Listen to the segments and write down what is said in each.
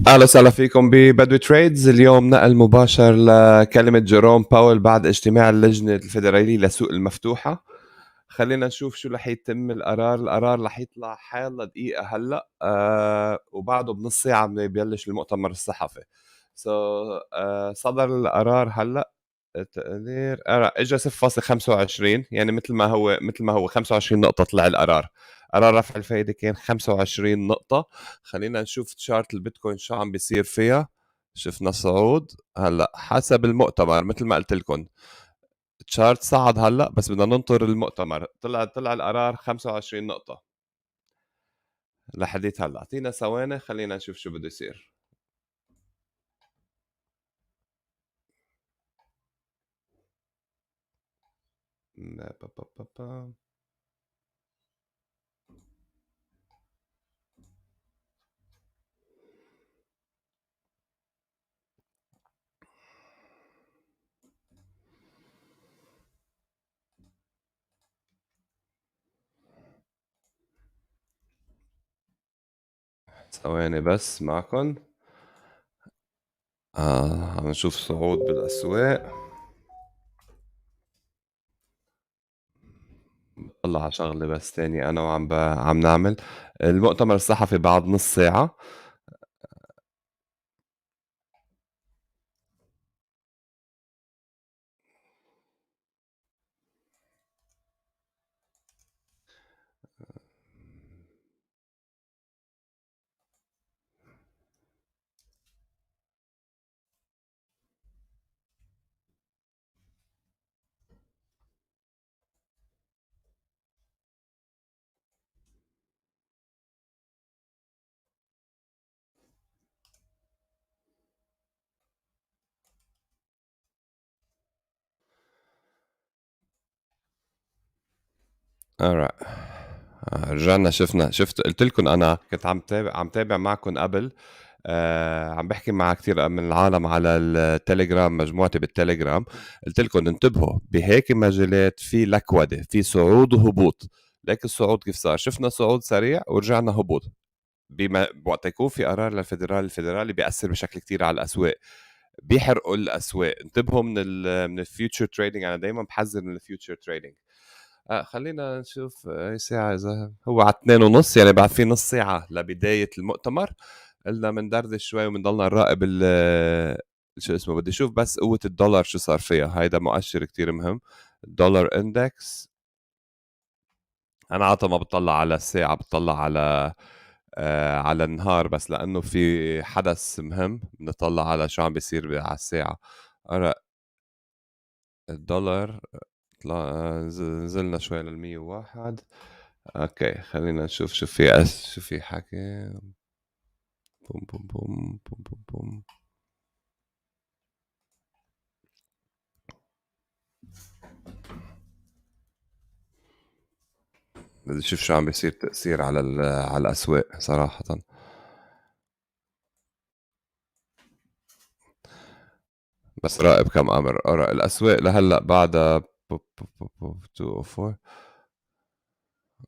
اهلا وسهلا فيكم ببدوي تريدز. اليوم نقل مباشر لكلمة جيروم باول بعد اجتماع اللجنة الفيدرالية للسوق المفتوحة. خلينا نشوف شو رح يتم القرار رح يطلع حال دقيقة هلا وبعده بنص ساعة بيبلش المؤتمر الصحفي. صدر القرار هلا. التقدير اجى 0.25، يعني مثل ما هو 25 نقطة طلع القرار. قرار رفع الفائدة كان 25 نقطة. خلينا نشوف تشارت البيتكوين شو عم بيصير فيها. شفنا صعود هلا حسب المؤتمر مثل ما قلت لكم. تشارت صعد هلا بس بدنا ننطر المؤتمر. طلع القرار 25 نقطة لحديت هلا. اعطينا ثواني خلينا نشوف شو بده يصير. ثواني بس معكم. عم نشوف صعود بالأسواق. طلع على شغلة بس تاني أنا عم نعمل المؤتمر الصحفي بعد نص ساعة. alright. رجعنا شفت قلت لكم انا كنت عم تابع معكم قبل. عم بحكي مع كثير من العالم على التليجرام، مجموعتي بالتليجرام. قلت لكم انتبهوا بهيك مجالات، في لكودة، في صعود وهبوط. لكن الصعود كيف صار؟ شفنا صعود سريع ورجعنا هبوط. وقت يكون في قرار الفيدرالي بيأثر بشكل كتير على الأسواق، بيحرقوا الأسواق. انتبهوا من الفيوتشر تريدينج. أنا دايما بحذر من الفيوتشر تريدينج. خلينا نشوف أي ساعة. إذا هو على 2:30، يعني بعد في نص ساعة لبداية المؤتمر. قلنا مندردش شوي ومنضلنا نراقب شو اسمه. بدي اشوف بس قوة الدولار شو صار فيها. هيدا مؤشر كتير مهم. الدولار اندكس. انا عادة ما بطلع على الساعة، بطلع على النهار، بس لانه في حدث مهم بنطلع على شو عم بيصير على الساعة. أرى الدولار نزلنا شوي لل 101. اوكي خلينا نشوف شو في حكي. بوم بوم بوم بوم بوم بوم. بدي اشوف شو عم بيصير تأثير على الأسواق صراحة. بس راقب كم أمر. أرى الأسواق لهلا بعدها 204.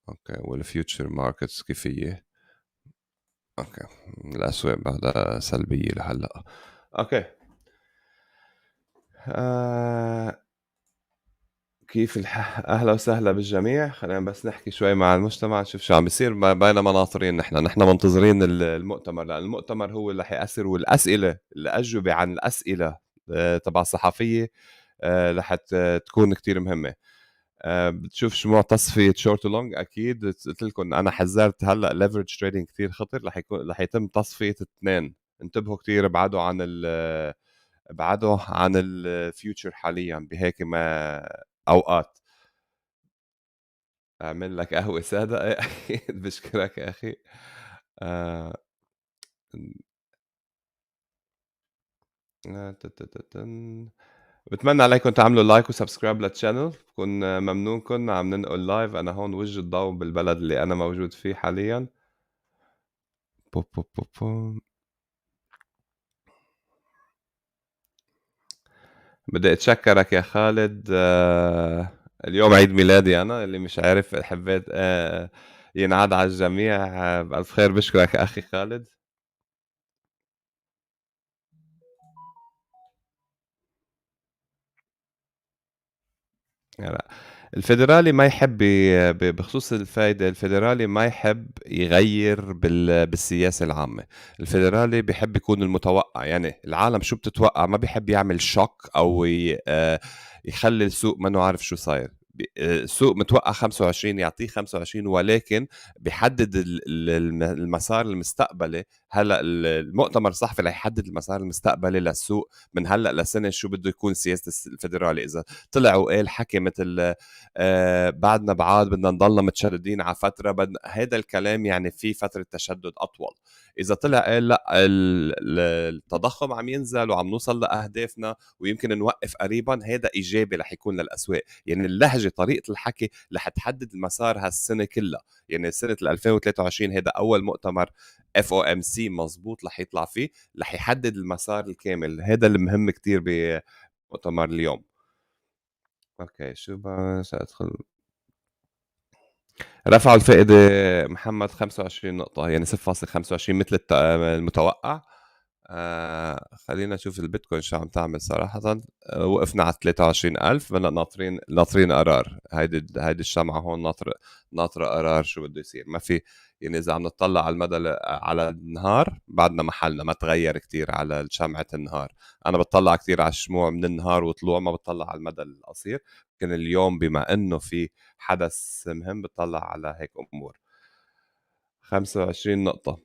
اوكي والفيوتشر ماركتس كيف هي؟ اوكي الأسواق بعدها سلبية لهلا. اوكي. كيف اهلا وسهلا بالجميع. خلينا بس نحكي شوي مع المجتمع نشوف شو عم بيصير. بينما ناطرين نحن منتظرين المؤتمر، لان المؤتمر هو اللي حيأثر. والاسئله الاجوبه عن الاسئله تبع الصحفيه رح تكون كتير مهمه. بتشوف شو تصفيه شورت لونج. اكيد قلت لكم انا حذرت هلا ليفرج تريدينج كثير خطر. رح يتم تصفيه اثنين. انتبهوا كثير، بعده عن الفيوتشر حاليا بهيك ما اوقات. اعمل لك قهوة سادة. اكيد بشكرك يا اخي. آه، بتمنى عليكم تعملوا لايك وسبسكرايب للتشانل. بكون ممنونكم. عم ننقل لايف. انا هون وجه الضوء بالبلد اللي انا موجود فيه حاليا. بو بو بو بو. بدي اتشكرك يا خالد. اليوم عيد ميلادي انا، اللي مش عارف. حبيت ينعاد على الجميع. بألف خير، بشكرك أخي خالد. لا. الفيدرالي ما يحب بخصوص الفايدة، الفيدرالي ما يحب يغير بالسياسة العامة. الفيدرالي بيحب يكون المتوقع، يعني العالم شو بتتوقع، ما بيحب يعمل شوك أو يخلي السوق ما إنه عارف شو صاير. السوق متوقع 25 يعطيه 25، ولكن بيحدد المسار المستقبلي. هلا المؤتمر الصحفي اللي يحدد المسار المستقبلي للسوق من هلا لسنه، شو بده يكون سياسه الفيدرالي. اذا طلع وقال حكي مثل بعدنا بعاد بدنا نضلنا متشددين على فتره، بدنا هذا الكلام يعني في فتره تشدد اطول. اذا طلع قال لا التضخم عم ينزل وعم نوصل لاهدافنا ويمكن نوقف قريبا، هذا ايجابي رح يكون للاسواق. يعني اللهجه، طريقه الحكي رح تحدد المسار هالسنه كلها. يعني سنه 2023 هذا اول مؤتمر اف او ام سي مزبوط رح يطلع فيه، رح يحدد المسار الكامل. هذا المهم كتير بمؤتمر اليوم. اوكي، شو بس ادخل. رفعوا الفائدة محمد 25 نقطة، يعني 0.25 مثل المتوقع. خلينا نشوف البيتكوين شو عم تعمل صراحة. وقفنا على 23,000، بدنا ناطرين قرار. هيدي الشمعة هون ناطرة قرار شو بده يصير. ما في، يعني إذا عم نطلع على المدى على النهار، بعدنا محلنا ما تغير كتير على شمعة النهار. أنا بطلع كتير على الشموع من النهار وطلوع، ما بطلع على المدى القصير. لكن اليوم بما إنه في حدث مهم بتطلع على هيك أمور. 25 نقطة.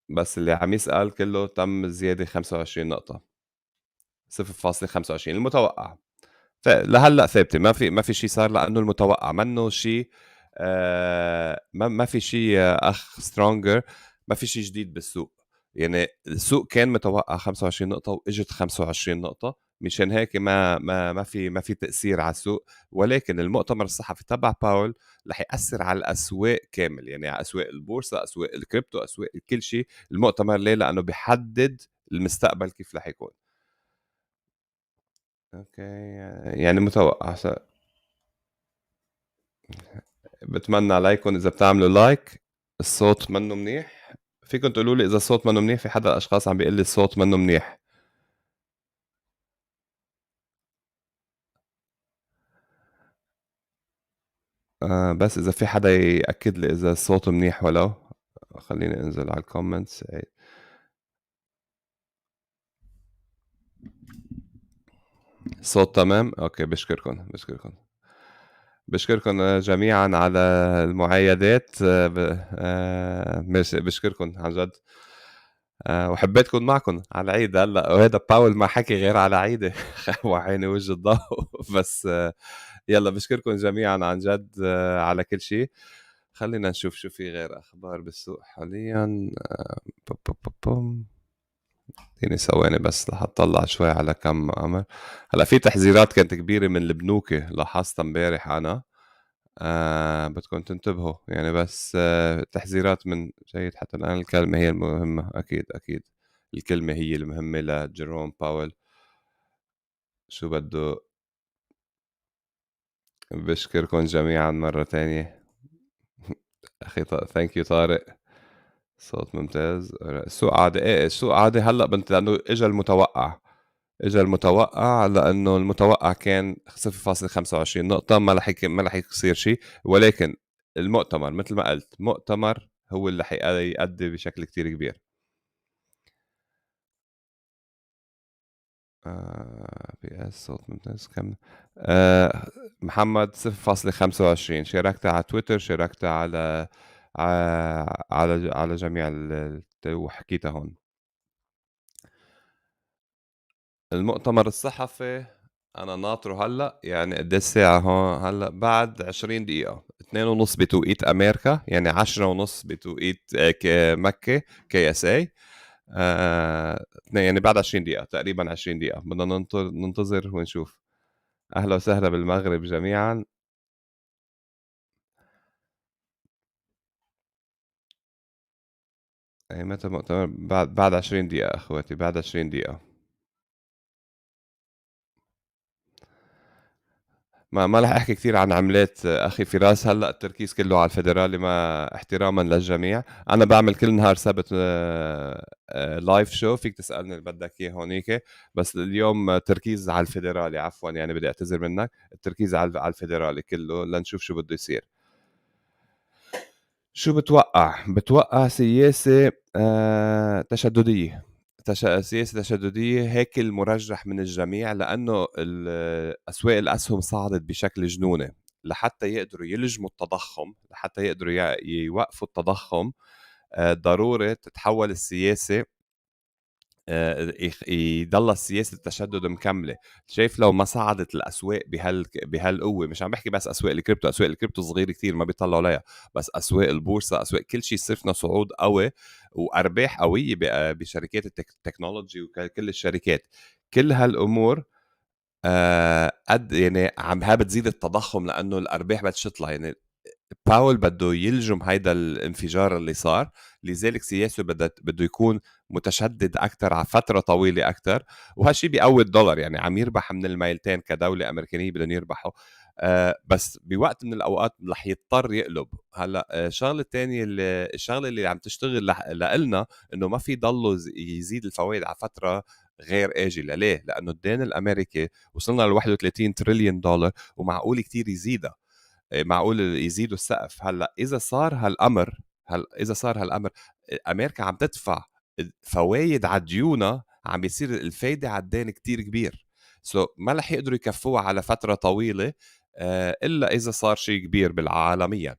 بس اللي عم يسأل كله تم زيادة 25 نقطة، 0.25 المتوقع. لهلا ثابته، ما في شيء صار، لانه المتوقع منه شيء. ما في شيء اخ سترونجر. ما في شيء جديد بالسوق. يعني السوق كان متوقع 25 نقطه واجت 25 نقطه، مشان هيك ما في تاثير على السوق. ولكن المؤتمر الصحفي تبع باول رح ياثر على الاسواق كامل، يعني على اسواق البورصه، اسواق الكريبتو، اسواق كل شيء. المؤتمر ليه؟ لانه بيحدد المستقبل كيف رح يكون. اوكي، يعني متوقع. بتمنى عليكم اذا بتعملوا لايك. الصوت منه منيح. فيكم تقولوا لي اذا الصوت منه منيح؟ في حدا اشخاص عم بيقول لي الصوت منه منيح. بس اذا في حدا ياكد لي اذا الصوت منيح ولو. خليني انزل على الكومنتس. الصوت تمام. اوكي، بشكركم جميعا على المعايدات. بشكركم عن جد. وحبيت كون معكم على العيد هلا، وهذا باول ما حكي غير على عيدي. وعيني وجه الضوء. بس يلا، بشكركم جميعا عن جد على كل شيء. خلينا نشوف شو في غير اخبار بالسوق حاليا. بوم. اديني ثواني بس رح اطلع شوي على كم عمل. هلا في تحذيرات كانت كبيره من البنوك، لاحظتها امبارح انا. بدكم تنتبهوا يعني. بس تحذيرات من جيد حتى الآن. الكلمة هي المهمة، أكيد أكيد. الكلمة هي المهمة لجيروم باول. شو بده. بشكركم جميعا مرة تانية. أخي ثانك يو طارق. صوت ممتاز. السوق عادي، ايه السوق عادي هلا بنت، لأنه اجى المتوقع لأنه المتوقع كان 0.25 نقطة. ما رح يصير شيء. ولكن المؤتمر مثل ما قلت، مؤتمر هو اللي حيأدي بشكل كتير كبير. بي اس صوت ممتاز. كم محمد 0.25. شاركت على تويتر، شاركت على جميع وحكيتها هون. المؤتمر الصحفي انا ناطره هلا، يعني قد الساعة هون هلا؟ بعد 20 دقيقة. 2 ونص بتوقيت امريكا، يعني 10 ونص بتوقيت مكة كي اس اي. يعني بعد 20 دقيقة تقريبا. 20 دقيقة بدنا ننتظر ونشوف. أهلا وسهلا بالمغرب جميعا. أي متى مؤتمر؟ بعد 20 دقيقة أخواتي، بعد 20 دقيقة. ما رح احكي كثير عن عملات اخي فراس. هلا التركيز كله على الفيدرالي، ما احتراما للجميع. انا بعمل كل نهار سبت لايف شو، فيك تسالني اللي بدك اياه هونيك، بس اليوم تركيز على الفيدرالي. عفوا يعني بدي اعتذر منك، التركيز على الفيدرالي كله لنشوف شو بده يصير. شو بتوقع سياسة تشددية. سياسة تشددية، هيك المرجح من الجميع، لأنه أسواق الأسهم صعدت بشكل جنوني لحتى يقدروا يلجموا التضخم، لحتى يقدروا يوقفوا التضخم. ضروري تتحول السياسة، يضل السياسة التشدد مكملة. شايف لو ما صعدت الأسواق بهالقوة، مش عم بحكي بس أسواق الكريبتو، أسواق الكريبتو صغيرة كتير ما بيطلعوا عليها، بس أسواق البورصة، أسواق كل شيء صرفنا صعود قوي وأرباح قوية بشركات التكنولوجي وكل الشركات. كل هالأمور قد يعني ها بتزيد التضخم، لأنه الأرباح بتشتغل يعني. باول بده يلجم هيدا الانفجار اللي صار، لذلك سياسته بده يكون متشدد اكثر على فتره طويله اكثر، وهالشيء بيقوي الدولار. يعني عم يربح من الميلتين كدوله امريكانيه بدهم يربحوا. بس بوقت من الاوقات رح يضطر يقلب. هلا الشغله الثانيه، الشغله اللي عم تشتغل لنا، انه ما في ضله يزيد الفوائد على فتره غير آجلة. ليه؟ لأنه الدين الأمريكي وصلنا ل 31 تريليون دولار، ومعقول كتير يزيدها. معقول يزيدوا السقف. هلا اذا صار هالامر، امريكا عم تدفع فوايد على ديونها، عم بيصير الفايده على الدين كتير كبير. ما رح يقدروا يكفوها على فتره طويله، الا اذا صار شيء كبير بالعالميا.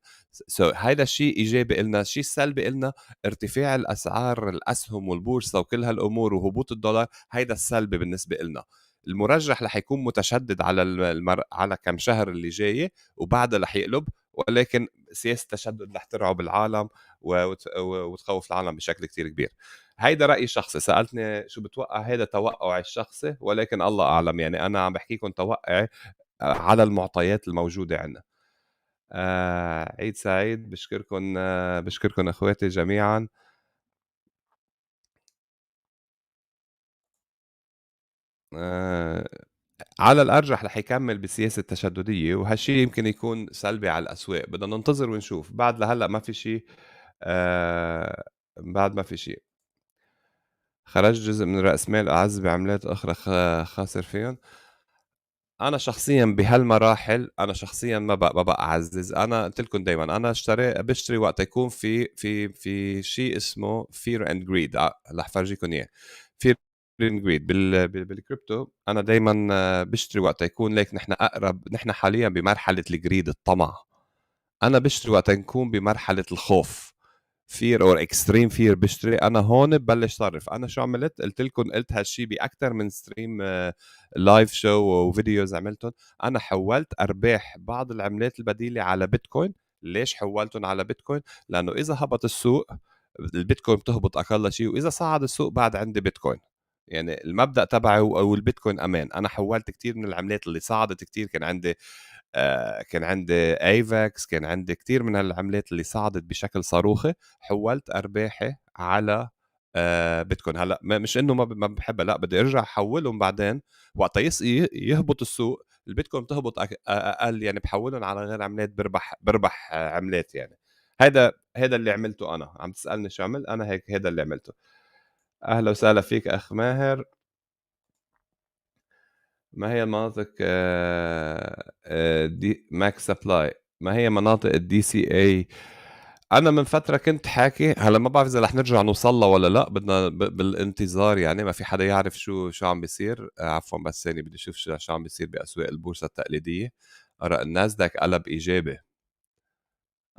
هيدا الشيء ايجابي إلنا. الشيء السلبي إلنا ارتفاع الاسعار، الاسهم والبورصه وكل هالامور وهبوط الدولار. هيدا السلبي بالنسبه إلنا. المرجح رح يكون متشدد على على كم شهر اللي جاي، وبعدها رح يقلب. ولكن سياسة التشدد رح ترعب العالم وتخوف العالم بشكل كتير كبير. هيدا رأيي الشخصي. سألتني شو بتوقع، هيدا توقعي الشخصي، ولكن الله أعلم. يعني أنا عم بحكيكم توقعي على المعطيات الموجودة عندنا. عيد سعيد. بشكركم أخواتي جميعا. آه على الأرجح رح يكمل بالسياسة التشددية، وهالشي يمكن يكون سلبي على الأسواق. بدنا ننتظر ونشوف. بعد لهلأ ما في شيء. بعد ما في شيء. خرج جزء من رأس مال أعز بعملات أخرى خاسر فيهم. أنا شخصيا بهالمراحل، أنا شخصيا ما بقى أعزز. أنا قلت لكم دايما أنا بشتري وقت يكون في شيء اسمه fear and greed. رح فرجيكم إياه. fear and greed بالكريبتو. أنا دايما بشتري وقت يكون ليك. نحن حاليا بمرحلة الجريد، الطمع. أنا بشتري وقت نكون بمرحلة الخوف، فير اور اكستريم فير. بشتري انا هون ببلش صرف. انا شو عملت؟ قلت هالشي باكثر من ستريم لايف شو وفيديوز عملتهم. انا حولت ارباح بعض العملات البديله على بيتكوين. ليش حولتهم على بيتكوين؟ لانه اذا هبط السوق البيتكوين بتهبط اقل شيء، واذا صعد السوق بعد عندي بيتكوين. يعني المبدأ تبعي او البيتكوين امان. انا حولت كتير من العملات اللي صعدت كتير. كان عندي ايفاكس، كان عندي كتير من العملات اللي صعدت بشكل صاروخي. حولت ارباحي على بيتكوين. هلا مش انه ما بحبها، لا، بدي ارجع احولهم بعدين وقت يهبط السوق. البيتكوين بتهبط اقل، يعني بحولهم على غير عملات، بربح عملات يعني. هيدا اللي عملته. انا عم تسالني شو عمل؟ انا هيك هيدا اللي عملته. اهلا وسهلا فيك اخ ماهر. ما هي مناطق دي ماكس سبلاي؟ ما هي مناطق الدي سي اي؟ انا من فتره كنت حاكي، هلا ما بعرف اذا رح نرجع نوصل لها ولا لا. بدنا بالانتظار. يعني ما في حدا يعرف شو عم بيصير. عفوا بس ثاني بدي اشوف شو عم بيصير باسواق البورصه التقليديه. ارى الناسداك قلب ايجابي.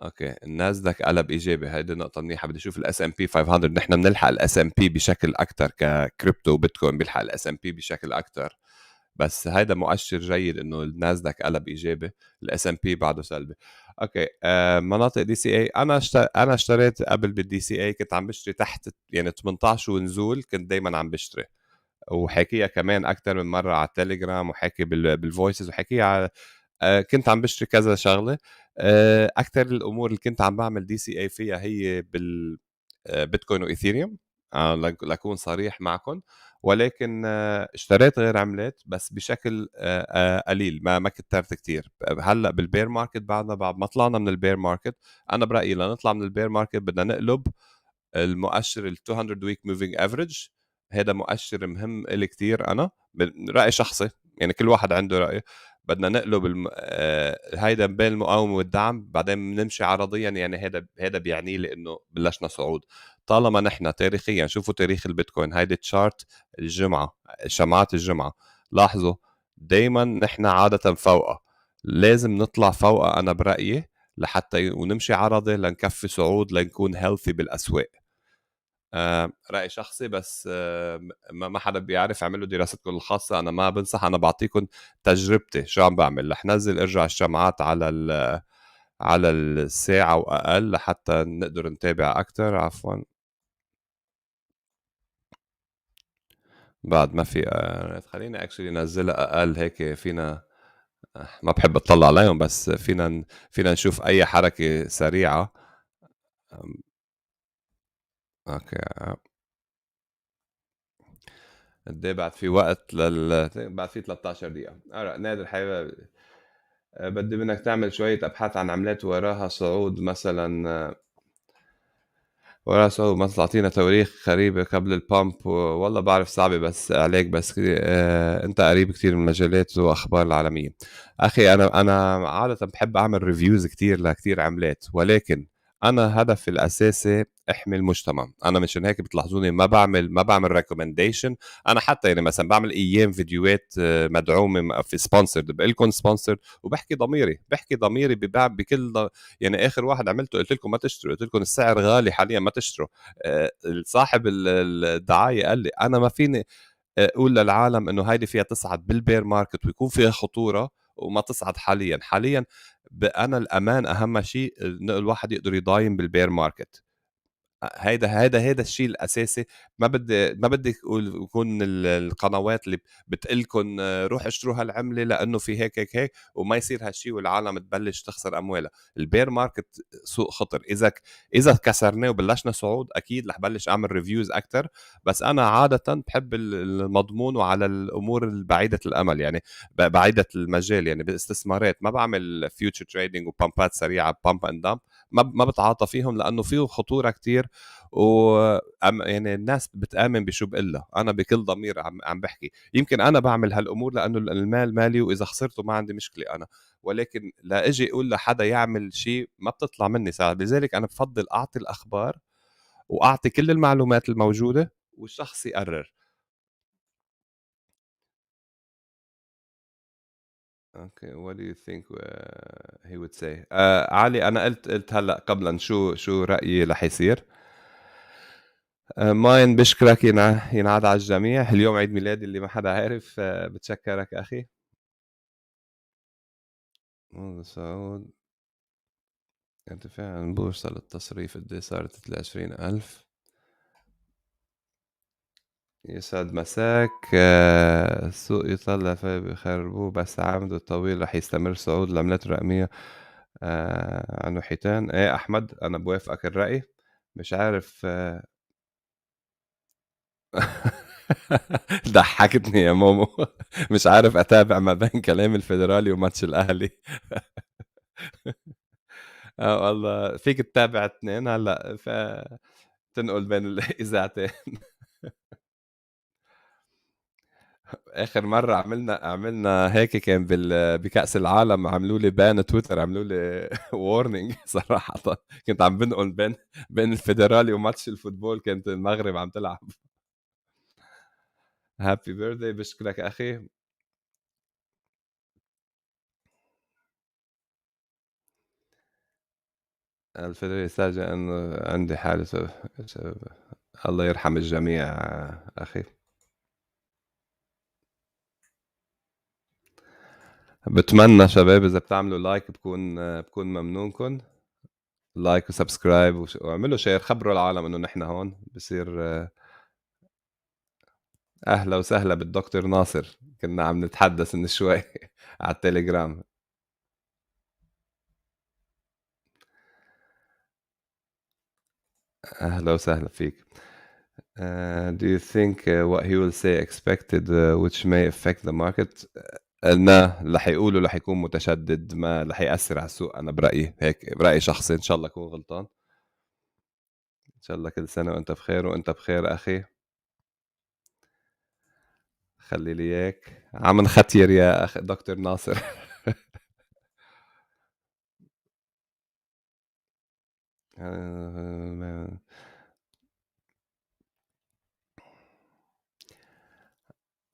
اوكي، الناسداك قلب ايجابي. هيدي نقطه منيحه. بدي اشوف الاس ام بي 500. نحن بنلحق الاس ام بي بشكل اكثر ككريبتو وبيتكوين، بيلحق الاس ام بي بشكل اكثر. بس هيدا مؤشر جيد انه الناسداك قلب ايجابي. الاس ام بي بعده سلبي. اوكي. مناطق دي سي اي. انا اشتريت قبل بالدي سي اي. كنت عم بشتري تحت يعني 18 ونزول. كنت دايما عم بشتري، وحكيها كمان اكثر من مره على التليجرام، وحكي بالفويسز، وحكيها على كنت عم بشتري كذا شغله. اكثر الامور اللي كنت عم بعمل دي سي اي فيها هي بال بيتكوين وايثيريوم. لأكون صريح معكم، ولكن اشتريت غير عملات بس بشكل قليل، ما كتّرت كتير. هلأ بالbear market بعد ما طلعنا من الbear market، أنا برأيي لنطلع من الbear market بدنا نقلب المؤشر ال200 week moving average. هيدا مؤشر مهم إلي كتير أنا رأي شخصي، يعني كل واحد عنده رأي. بدنا نقلب هيدا بين المقاومة والدعم، بعدين بنمشي عرضيا، يعني هيدا بيعني لي إنه بلشنا صعود. طالما نحن تاريخيا، شوفوا تاريخ البيتكوين، هيدي تشارت الجمعة، شمعات الجمعة، لاحظوا دايما نحن عادة فوقها، لازم نطلع فوقها أنا برأيي لحتى ونمشي عرضي لنكفي صعود لنكون هيلثي بالأسواق. رأي شخصي بس، ما حدا بيعرف، اعملوا دراستكم الخاصة، أنا ما بنصح، أنا بعطيكم تجربتي شو عم بعمل. رح نزل ارجع الشمعات على الساعة وأقل لحتى نقدر نتابع أكتر. عفوا، بعد ما في خلينا اكشلي ننزلها أقل هيك فينا. ما بحب اطلع عليهم بس فينا نشوف أي حركة سريعة. أم، اوكي، قد ايه بعد في وقت بعد في 13 دقيقة. نادر حبيبي، بدي منك تعمل شوية أبحاث عن عملات وراها صعود مثلا، وراها صعود مثلا، تعطينا تواريخ قريبة قبل البامب. والله بعرف صعبة بس عليك، بس أنت قريب كتير من المجالات وأخبار العالمية. أخي، أنا عادة بحب أعمل ريفيوز كتير لكتير عملات، ولكن أنا هدفي الأساسي احمي المجتمع. انا مشان هيك بتلاحظوني ما بعمل ريكومنديشن. انا حتى يعني مثلا بعمل ايام فيديوهات مدعومه في سبونسرد، بقول لكم سبونسرد، وبحكي ضميري، ببيع بكل يعني اخر واحد عملته قلت لكم ما تشتروا، قلت لكم السعر غالي حاليا ما تشتروا. صاحب الدعايه قال لي انا ما فيني اقول للعالم انه هيدي فيها تصعد بالبير ماركت ويكون فيها خطوره وما تصعد حاليا. انا الامان اهم شيء، انه الواحد يقدر يضاين بالبير ماركت. هيدا الشيء الاساسي. ما بدي اقول يكون القنوات اللي بتقلكن روح اشتروا هالعمله لانه في هيك وما يصير هالشيء والعالم تبلش تخسر اموالها. البير ماركت سوق خطر. اذا كسرناه وبلشنا صعود اكيد رح بلش اعمل ريفيوز اكتر. بس انا عاده بحب المضمون وعلى الامور البعيده الامل، يعني بعيده المجال، يعني بالاستثمارات ما بعمل فيوتشر تريدينج وبامبات سريعه، بامب اند دامب. ما بتعاطى فيهم لانه فيه خطوره كتير. يعني الناس بتآمن بشو بقلها. انا بكل ضمير عم بحكي، يمكن انا بعمل هالامور لانه المال مالي واذا خسرته ما عندي مشكله انا، ولكن لا اجي اقول لحدا يعمل شيء ما بتطلع مني ساعة. لذلك انا بفضل اعطي الاخبار واعطي كل المعلومات الموجوده والشخص يقرر. اوكي، what do you think he would say. علي، انا قلت هلا قبلا شو رايي رح يصير. ماين بشكرك ينعاد على الجميع. اليوم عيد ميلادي اللي ما حدا عارف. بتشكرك أخي. منذ صعود ارتفاع البورصة للتصريف قد ايه صارت 20,000. يسعد مساك. السوق يطلع فيه بخربوه بس عمده الطويل رح يستمر صعود العملات الرقمية عنه حيتان. ايه أحمد، أنا بوافقك الرأي. مش عارف. ضحكتني يا مومو. مش عارف أتابع ما بين كلام الفيدرالي وماتش الأهلي. والله فيك تتابع اثنين هلا تنقل بين الاذاعتين. اخر مره عملنا هيك كان بكاس العالم، عملوا لي بان تويتر، عملوا لي وورنينج صراحه. كنت عم بنقل بين الفيدرالي وماتش الفوتبول، كانت المغرب عم تلعب. هابي بيرثدي، بشكرك اخي. الفيدرالي يسجل انه عندي حادث. الله يرحم الجميع اخي. بتمنى شباب اذا بتعملوا لايك بكون ممنونكم. لايك وسبسكرايب واعملوا شير، خبروا العالم انه نحن هون بصير. اهلا وسهلا بالدكتور ناصر، كنا عم نتحدث من شوي على التليجرام. اهلا وسهلا فيك. Do you think what he will say expected which may affect the market؟ قلنا رح يقولوا رح يكون متشدد، ما رح يأثر على السوق. أنا برأيي هيك، برأيي شخصي، إن شاء الله أكون غلطان. إن شاء الله كل سنة وأنت بخير، وأنت بخير أخي. خلي لي إياك عم نختير يا أخي دكتور ناصر.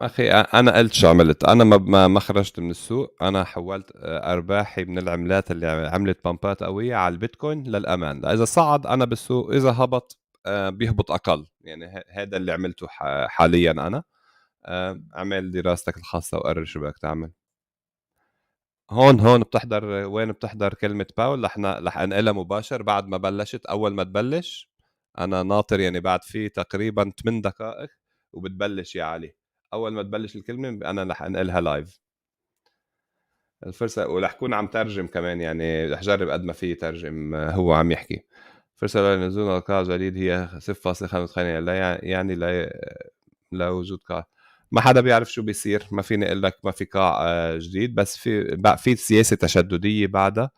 أخي أنا قلت شو عملت. أنا ما خرجت من السوق. أنا حولت أرباحي من العملات اللي عملت بامبات قوية على البيتكوين للأمان. إذا صعد أنا بالسوق، إذا هبط بيهبط أقل. يعني هذا اللي عملته حاليا. أنا اعمل دراستك الخاصة وقرر شو بدك تعمل. هون بتحضر وين بتحضر كلمة باول؟ رح انقلها مباشر بعد ما بلشت. أول ما تبلش أنا ناطر، يعني بعد في تقريبا 8 دقائق وبتبلش يا علي. أول ما تبلش الكلمة أنا رح انقلها لايف الفرصة، ورح كون عم ترجم كمان. يعني رح جرب قد ما في ترجم هو عم يحكي. فرصة لنزول القاع جديد هي 0.5 لا يعني لا وجود قاع. ما حدا بيعرف شو بيصير. ما فيني اقول لك ما في قاع جديد، بس في سياسة تشددية بعدها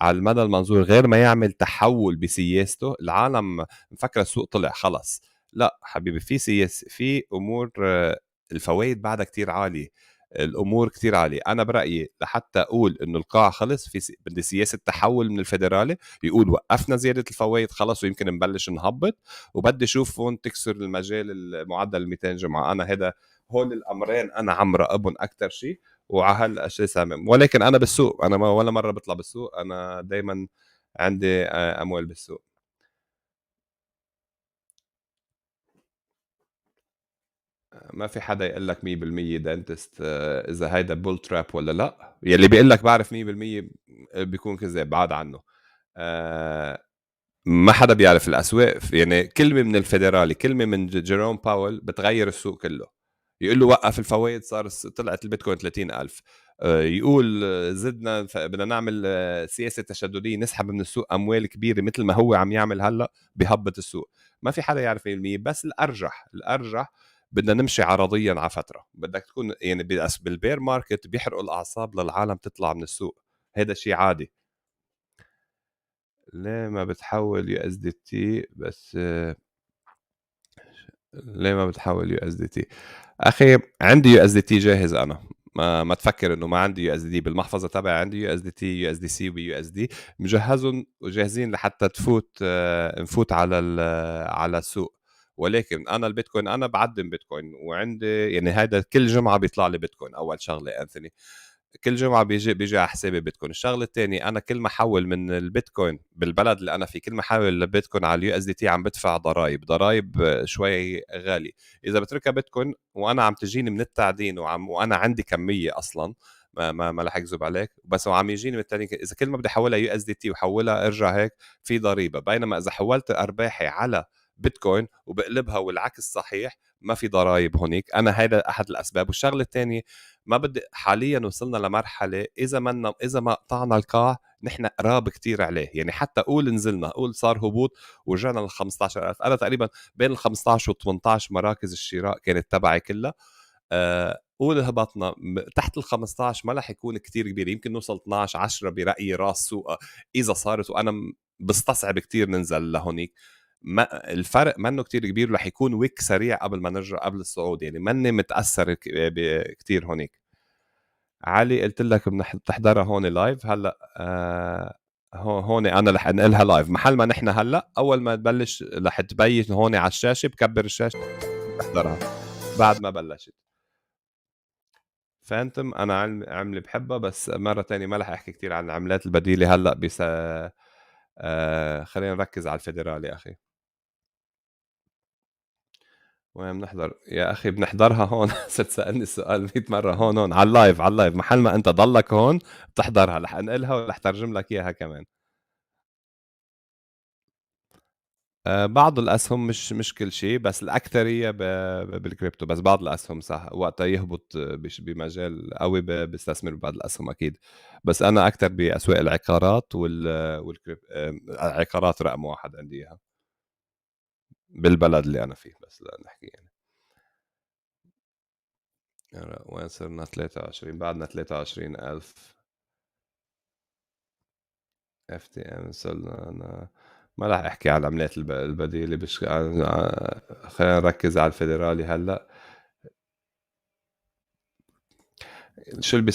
على المدى المنظور. غير ما يعمل تحول بسياسته، العالم مفكرة السوق طلع خلص. لا حبيبي، في سياسة، في امور. الفوائد بعدها كتير عالية، الامور كتير عالية. انا برأيي لحتى اقول انه القاع خلص، بدي سياسة تحول من الفيدرالية يقول وقفنا زيادة الفوائد خلص، ويمكن نبلش نهبط. وبدي اشوف هون تكسر المجال المعدل 200 جمعة. انا هذا هول الامرين انا عم راقبهم اكثر شيء، وعلى هالاشياء سامم. ولكن انا بالسوق، انا ما ولا مره بطلع بالسوق. انا دائما عندي اموال بالسوق. ما في حدا يقول لك 100% دنتست اذا هيدا بول تراب ولا لا. يلي بيقول لك بعرف 100% بيكون كذاب، بعاد عنه. آه، ما حدا بيعرف الاسواق. يعني كلمه من الفيدرالي، كلمه من جيروم باول بتغير السوق كله. يقول له وقف الفوائد، طلعت البيتكوين 30,000. يقول زدنا بدنا نعمل سياسه تشدديه، نسحب من السوق اموال كبيره مثل ما هو عم يعمل هلا، بهبط السوق. ما في حدا يعرف 100%. بس الارجح بدنا نمشي عرضيا على فتره. بدك تكون يعني بالبير ماركت بيحرقوا الاعصاب للعالم تطلع من السوق. هذا شيء عادي. ليه ما بتحول يو اس دي تي بس؟ ليه ما بتحول يو اس دي تي؟ اخي عندي يو اس دي تي جاهز. انا ما تفكر انه ما عندي يو اس دي بالمحفظه تبعي. عندي يو اس دي تي، يو اس دي سي، ويو اس دي مجهزهم وجاهزين لحتى نفوت على السوق. ولكن انا البيتكوين انا بعدم بيتكوين، وعندي يعني هذا كل جمعه بيطلع لي بيتكوين. اول شغله انثوني، كل جمعه بيجي على حسابي بيتكوين. الشغله الثانيه، انا كل ما احول من البيتكوين بالبلد اللي انا فيه، كل ما احول البيتكوين على اليو اس دي تي عم بدفع ضرائب شوي غالي. اذا بتركها بيتكوين وانا عم تجيني من التعدين وانا عندي كميه اصلا، ما رح اكذب عليك، بس وعم يجيني من التاني. اذا كل ما بدي احولها يو اس دي تي وحولها ارجع هيك في ضريبه. بينما اذا حولت ارباحي على بيتكوين وبقلبها والعكس صحيح، ما في ضرائب هونيك. انا هذا احد الاسباب. والشغله الثانيه، ما بدي حاليا وصلنا لمرحله اذا ما قطعنا القاع نحن قراب كتير عليه. يعني حتى قول نزلنا، قول صار هبوط ورجعنا لل 15,000. انا تقريبا بين ال 15 و 18 مراكز الشراء كانت تبعي كلها. قول هبطنا تحت ال 15 ما رح يكون كتير كبير. يمكن نوصل 12 10 برايي راس سوق اذا صارت. وانا بستصعب كتير ننزل لهونيك. ما الفرق منه كتير كبير. رح يكون ويك سريع قبل ما نرجع قبل الصعود. يعني ماني متاثر كتير هونيك. علي قلت لك بتحضرها هون لايف هلا. هون انا رح انقلها لايف محل ما نحن هلا. اول ما تبلش رح تبين هون على الشاشه، بكبر الشاشه بحضرها بعد ما بلشت. فانتم انا عملي بحبها، بس مره تانية ما رح احكي كتير عن العملات البديله هلا. خلينا نركز على الفيدرالي اخي. وين بنحضر يا اخي؟ بنحضرها هون. صرت تسالني السؤال 100 مره. هون على اللايف، محل ما انت ضلك هون بتحضرها. رح انقلها ورح ترجم لك اياها كمان. بعض الاسهم، مش كل شيء، بس الاكثريه بالكريبتو. بس بعض الاسهم صح وقتها يهبط بمجال قوي بستثمر ببعض الاسهم اكيد. بس انا اكثر باسواق العقارات والكريب. العقارات رقم واحد عندي اياها. بالبلد اللي انا فيه، بس لا نحكي يعني وين صرنا 23 بعدنا 23,000 اف تي ام. انا ما راح احكي على العملات البديله، خلينا نركز على الفيدرالي هلا. شو اللي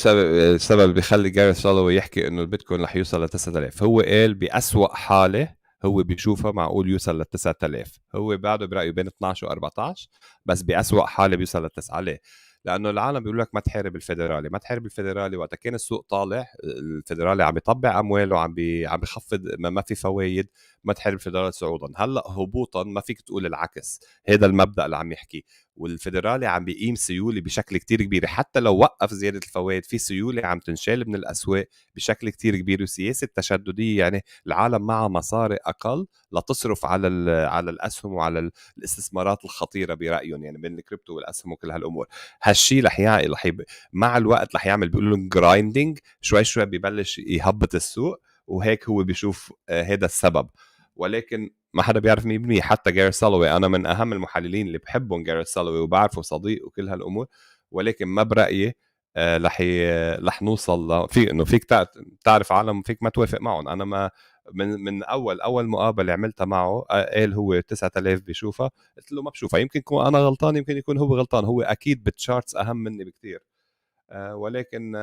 السبب اللي بيخلي جاري سولوي يحكي انه البيتكوين رح يوصل ل 9000؟ هو قال بأسوأ حاله هو بيشوفها معقول يوصل ل 9000. هو بعده برايه بين 12 و 14، بس بأسوأ حاله بيوصل ل 9. ليه؟ لانه العالم بيقول لك ما تحارب الفيدرالي، ما تحارب الفيدرالي. وقت كان السوق طالع الفيدرالي عم بيطبع امواله، عم بيخفض، ما في فوايد، ما تحارب الفيدرالي صعودا. هلا هبوطا ما فيك تقول العكس، هذا المبدأ اللي عم يحكيه. والفيدرالي عم بيقيم سيوله بشكل كتير كبير، حتى لو وقف زياده الفوائد في سيوله عم تنشال من الاسواق بشكل كتير كبير. وسياسه تشدديه، يعني العالم معها مصاري اقل لتصرف على الاسهم وعلى الاستثمارات الخطيره برايهم، يعني بين الكريبتو والاسهم وكل هالامور. هالشيء مع الوقت رح يعمل، بيقولوا لهم جرايندنج، شوي شوي ببلش يهبط السوق، وهيك هو بيشوف هذا السبب. ولكن ما حدا بيعرف 100%. حتى جاري سولوي، انا من اهم المحللين اللي بحبهم جاري سولوي وبعرفه صديق وكل هالامور، ولكن ما برايي رح نوصل في انه فيك تعرف عالم فيك ما توافق معهم. انا ما من اول مقابله عملتها معه قال هو 9000 بيشوفها، قلت له ما بشوفها، يمكن يكون انا غلطان، يمكن يكون هو غلطان. هو اكيد بالتشارتس اهم مني بكثير، ولكن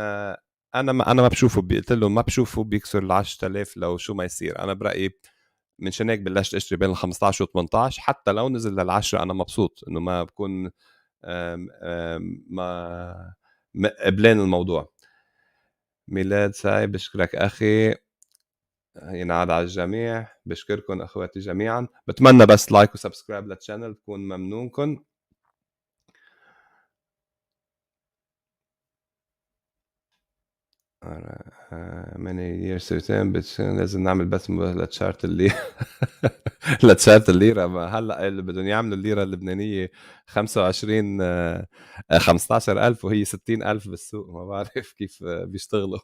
انا ما بشوفه. قلت له ما بشوفه بيكسر ال 10000 لو شو ما يصير. انا برايي من شنيك بلشت اشتري بين ال 15 و 18، حتى لو نزل لل10 انا مبسوط انه ما بكون ما قبلان الموضوع. ميلاد سعيد، بشكرك اخي، ينعاد على الجميع. بشكركم اخواتي جميعا، بتمنى بس لايك وسبسكرايب للشانل، بكون ممنونكم. many years بس لازم نعمل بس لتشارت الليرة لتشارت الليرة. ما هلا اللي بدهم يعملوا الليرة اللبنانية 25 15,000 وهي 60,000 بالسوق، ما بعرف كيف بيشتغلوا.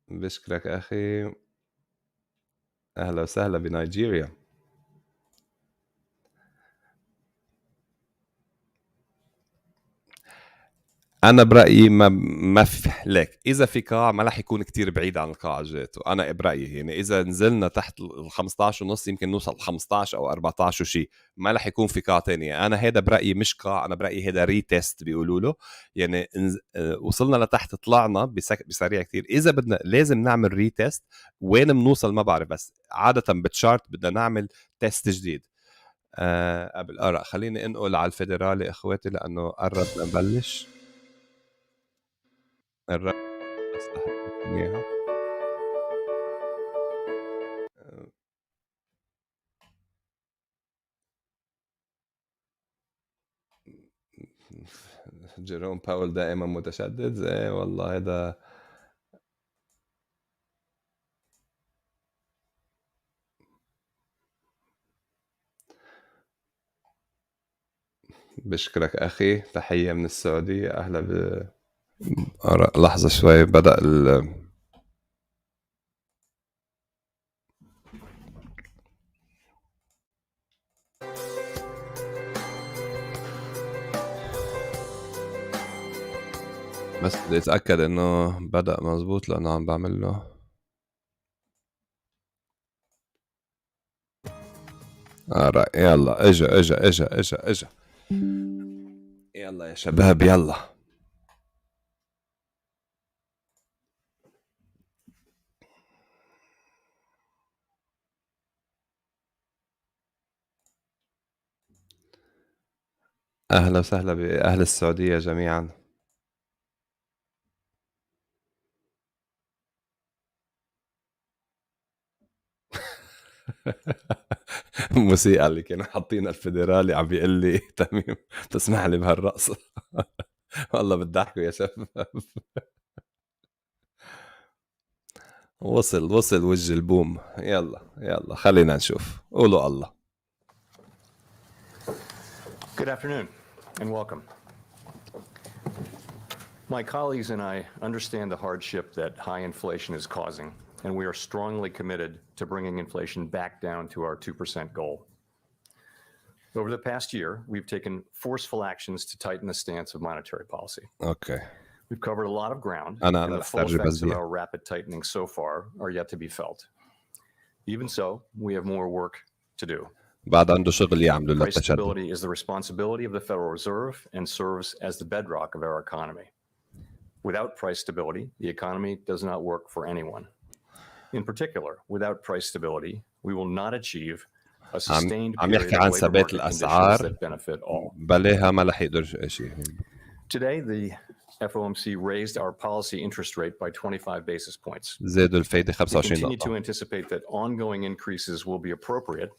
بشكرك أخي، أهلا وسهلا بنيجيريا. انا برايي ما في لك، اذا في قاع ما راح يكون كتير بعيد عن القاع جاته. انا برايي يعني اذا نزلنا تحت ال 15 ونص يمكن نوصل 15 او 14 وشي، ما راح يكون في قاع تانية. انا هذا برايي مش قاع، انا برايي هذا ريتست بيقولوا له. يعني وصلنا لتحت، طلعنا بسريع كتير. اذا بدنا لازم نعمل ريتست، وين بنوصل ما بعرف، بس عاده بالتشارت بدنا نعمل تيست جديد. قبل اراء خليني انقل على الفيدرالي اخواتي لانه قربنا نبلش الرابط، بس لحطيكم اياها. جيروم باول دائما متشدد، ايه والله هذا بشكرك اخي، تحيه من السعوديه. اهلا لحظه شوي بدا بس بدي اتاكد انه بدا مزبوط لانه عم بعمل له يلا اجا يلا يا شباب يلا. اهلا وسهلا باهل السعوديه جميعا. الموسيقى اللي كانوا حاطينها الفيدرالي عم بيقول لي تميم تسمح لي بهالرقص. والله بتضحكوا يا شباب. وصل وجه البوم. يلا خلينا نشوف، قولوا الله. Good afternoon and welcome. My colleagues and I understand the hardship that high inflation is causing and we are strongly committed to bringing inflation back down to our 2% goal. Over the past year, we've taken forceful actions to tighten the stance of monetary policy. اوكي We've covered a lot of ground, أنا and the رح full أترجم effects of دي. our rapid tightening so far are yet to be felt. Even so, we have more work to do. بعد عنده شغل يعمله Price للتشدد. stability is the responsibility of the Federal Reserve and serves as the bedrock of our economy. Without price stability, the economy does not work for anyone. In particular, without price stability, we will not achieve a sustained عم period يحكي of عن labor ثبات market conditions الأسعار that benefit all. بلاها ما رح يقدر شيء. Today, the FOMC raised our policy interest rate by 25 basis points. زادوا الفايدة We 25 continue to نقطة. anticipate that ongoing increases will be appropriate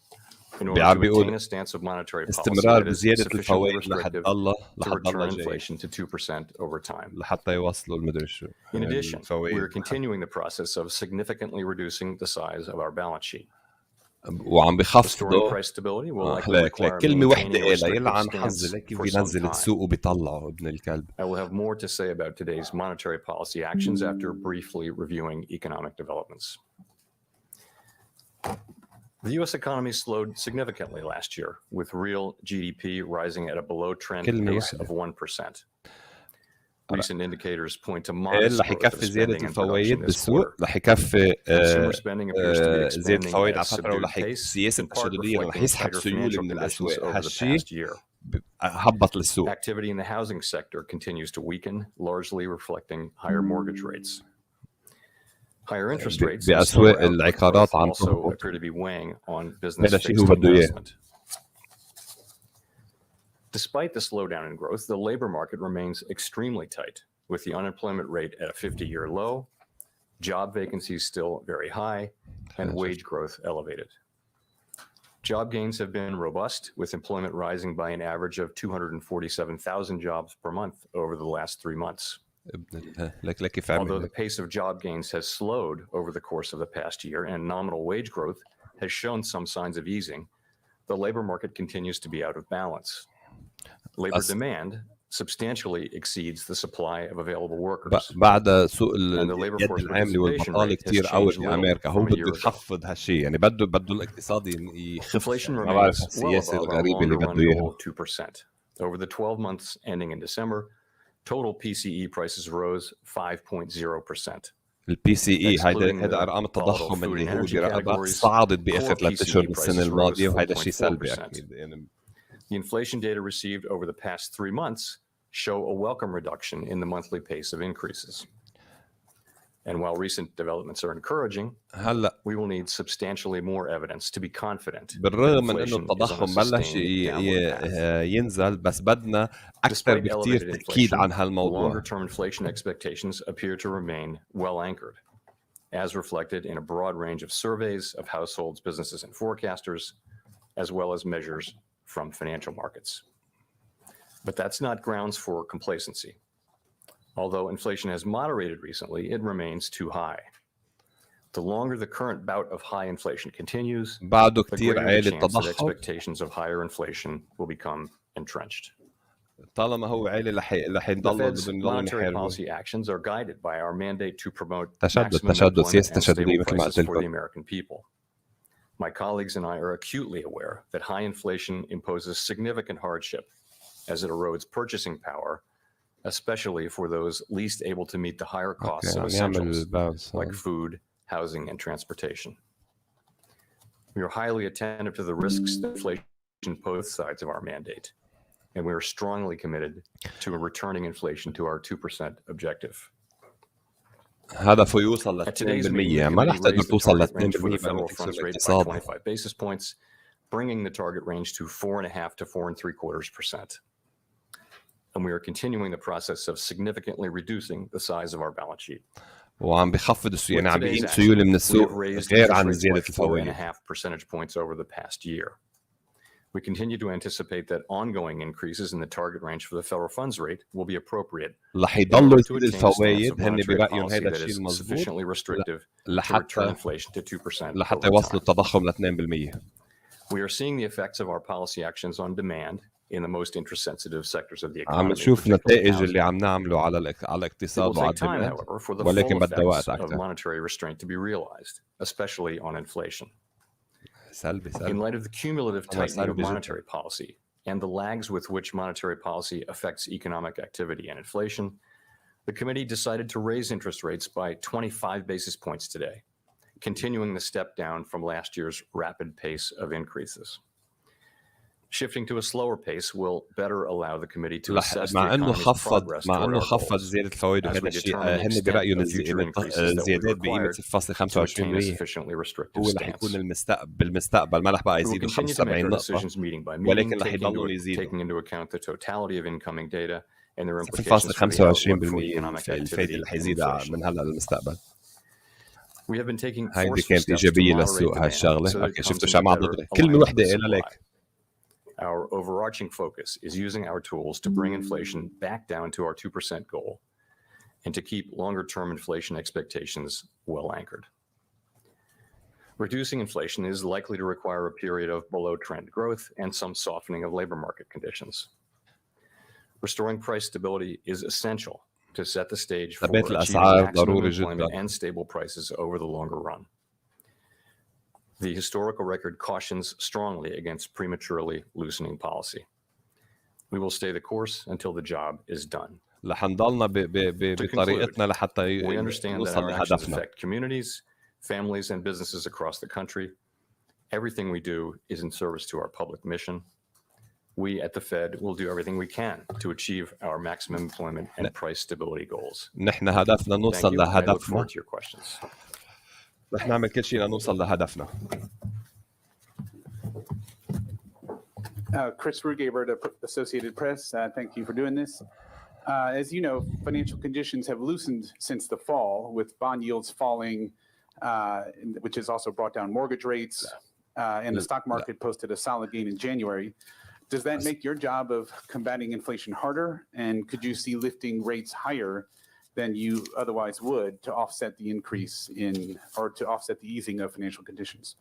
in order بيعم to بيقول maintain a stance of monetary policy استمرار that is بزيادة sufficiently الفوائد رح restrictive تضلها to رح return تضلها جاي inflation to 2% over time. لحتى يوصلوا المدري شو. In addition, we are الفوائد continuing the process of significantly reducing the size of our balance sheet. وعم Restoring بخفضوا. price stability will likely لك require كلمة وحدة maintaining a قالها restrictive يلعن حظ stance لك for some بينزل time. السوق وبيطلعه ابن الكلب. I will have more to say about today's monetary policy actions after briefly reviewing economic developments. The U.S. economy slowed significantly last year, with real GDP rising at a below-trend pace of 1%. Recent indicators point to modest رح growth of يكفي زيادة spending and الفوائد production this بالسوق quarter. رح يكفي Consumer spending appears to be زيادة expanding الفوائد at على a فترة subdued ورح pace, السياسة in part التشددية رح reflecting يسحب tighter سيولة financial من conditions الأسواق. over the هالشيء past year. هبط للسوق. Activity in the housing sector continues to weaken, largely reflecting higher mortgage rates. Higher interest rates and slower بأسواق output العقارات growth عم also تهبط. appear to be weighing on business هذا شيء هو fixed بده إياه. investment. Despite the slowdown in growth, the labor market remains extremely tight, with the unemployment rate at a 50-year low, job vacancies still very high, and wage growth elevated. Job gains have been robust, with employment rising by an average of 247,000 jobs per month over the last 3 months. لك كيف Although عمل. the pace of job gains has slowed over the course of the past year and nominal wage growth has shown some signs of easing, the labor market continues to be out of balance. Labor demand substantially exceeds the supply of available workers. بعد سوق And the labor اليد force العاملة participation والبطالة rate has كتير قوي changed little بأمريكا. هو from a بده year ago. يخفض هالشيء يعني بده الاقتصاد يخف. Inflation ما بعرف remains well السياسة above our الغريبة اللي longer بده run إياها. goal of 2%. Over the 12 months ending in December, total PCE prices rose 5.0%. البي سي اي Excluding هيدا the ارقام التضخم volatile food اللي and هو energy بيراقبها categories, صعدت باخر core 3 اشهر PCE من السنه prices الماضيه rose وهيدا شيء سلبي 4.4%. اكيد يعني. The inflation data received over the past 3 months show a welcome reduction in the monthly pace of increases. And while recent developments are encouraging, هلا we will need substantially more evidence to be confident that بالرغم من انه inflation is on a التضخم بلش sustained downward path. ينزل بس بدنا اكثر Despite بكثير elevated تاكيد عن هالموضوع. longer-term inflation expectations appear to remain well anchored, as reflected in a broad range of surveys of households, businesses, and forecasters, as well as measures from financial markets. But that's not grounds for complacency. Although inflation has moderated recently, it remains too high. The longer the current bout of high inflation continues, بعده the كتير greater the عالي chance that التضخم. expectations of higher inflation will become entrenched. طالما هو عالي رح The يضلوا Fed's بدهم يضلوا monetary يحاربوا. policy actions are guided by our mandate to promote تشدد maximum سياسة employment and تشددية stable مثل ما prices قلت for the لكم. American people. My colleagues and I are acutely aware that high inflation imposes significant hardship as it erodes purchasing power, especially for those least able to meet the higher costs of عم essentials يعمل باونس. like food, housing, and transportation. We are highly attentive to the risks that inflation poses sides of our mandate, and we are strongly committed to returning inflation to our 2% objective. هدفه يوصل ل At today's 2%. meeting, the ما رح committee تقدر raised the توصل ل target range for the 2% بل ما federal تكسر funds rate by الاقتصاد. 25 basis points, bringing the target range to 4.5 to 4.75%. And we are continuing the process of significantly reducing the size of our balance sheet. وعم بخفض السيولة يعني With عم today's بيقيم action, سيولة من we السوق have raised غير interest عن rates by زيادة الفوائد. 4.5 percentage points over the past year. We continue to anticipate that ongoing increases in the target range for the federal funds rate will be appropriate رح in يضلوا order to يزيدوا attain a stance of الفوائد هن monetary برأيهم policy هيدا that الشيء is المضبوط sufficiently restrictive to return لحتى inflation to 2% لحتى over يوصلوا time. التضخم ل 2%. We are seeing the effects of our policy actions on demand in the most interest-sensitive sectors of the عم economy. نشوف particularly نتائج housing. اللي عم نعمله على It will الاقتصاد take وعلى time, الدماء however, for the ولكن full بدها وقت effects of أكثر. monetary restraint to be realized, especially on inflation. سلبي In سلبي light of the cumulative أنا tightening of سلبي جدا. monetary policy and the lags with which monetary policy affects economic activity and inflation, the committee decided to raise interest rates by 25 basis points today, continuing the step down from last year's rapid pace of increases. Shifting to a slower pace will better allow the committee to assess the مع انه economy's خفض progress مع toward انه our خفض goals زياده الفوائد as we وهذا الشيء determine the هن extent برايهم of future increases that will be زيادات بقيمه required to attain a 0.25% sufficiently restrictive هو رح يكون stance. بالمستقبل ما رح بقى We will يزيدوا continue to make 75 our نقطه decisions meeting by ولكن meeting, رح يضلوا يزيدوا taking into account the totality of incoming data and their implications for the outlook for 0.25% economic الفايده activity اللي and حيزيدها inflation. من هلا للمستقبل. We have been taking هيدي forceful كانت steps to ايجابيه moderate للسوق demand هالشغله. so that it اوكي comes شفتوا into شو عم better ضغط كلمه alignment وحده with إلها supply. لك. Our overarching focus is using our tools to bring inflation back down to our 2% goal and to keep longer-term inflation expectations well anchored. Reducing inflation is likely to require a period of below-trend growth and some softening of labor market conditions. Restoring price stability is essential to set the stage for ثبات achieving الاسعار maximum ضروري employment جدا. and stable prices over the longer run. The historical record cautions strongly against prematurely loosening policy. We will stay the course until the job is done. رح نضلنا بطريقتنا لحتى We understand that نوصل our actions لهدفنا. affect communities, families, and businesses across the country. Everything we do is in service to our public mission. We at the Fed will do everything we can to achieve our maximum employment and price stability goals. نحن هدفنا Thank نوصل you. I look لهدفنا. forward to your questions. رح نعمل كل شيء لنوصل لهدفنا. Chris Rugaber, the Associated Press. Thank you for doing this. As you know, financial conditions have loosened since the fall, with bond yields falling, which has also brought down mortgage rates, and the stock market posted a solid gain in January. Does that make your job of combating inflation harder? And could you see lifting rates higher than you otherwise would to offset the increase in, or to offset the easing of financial conditions?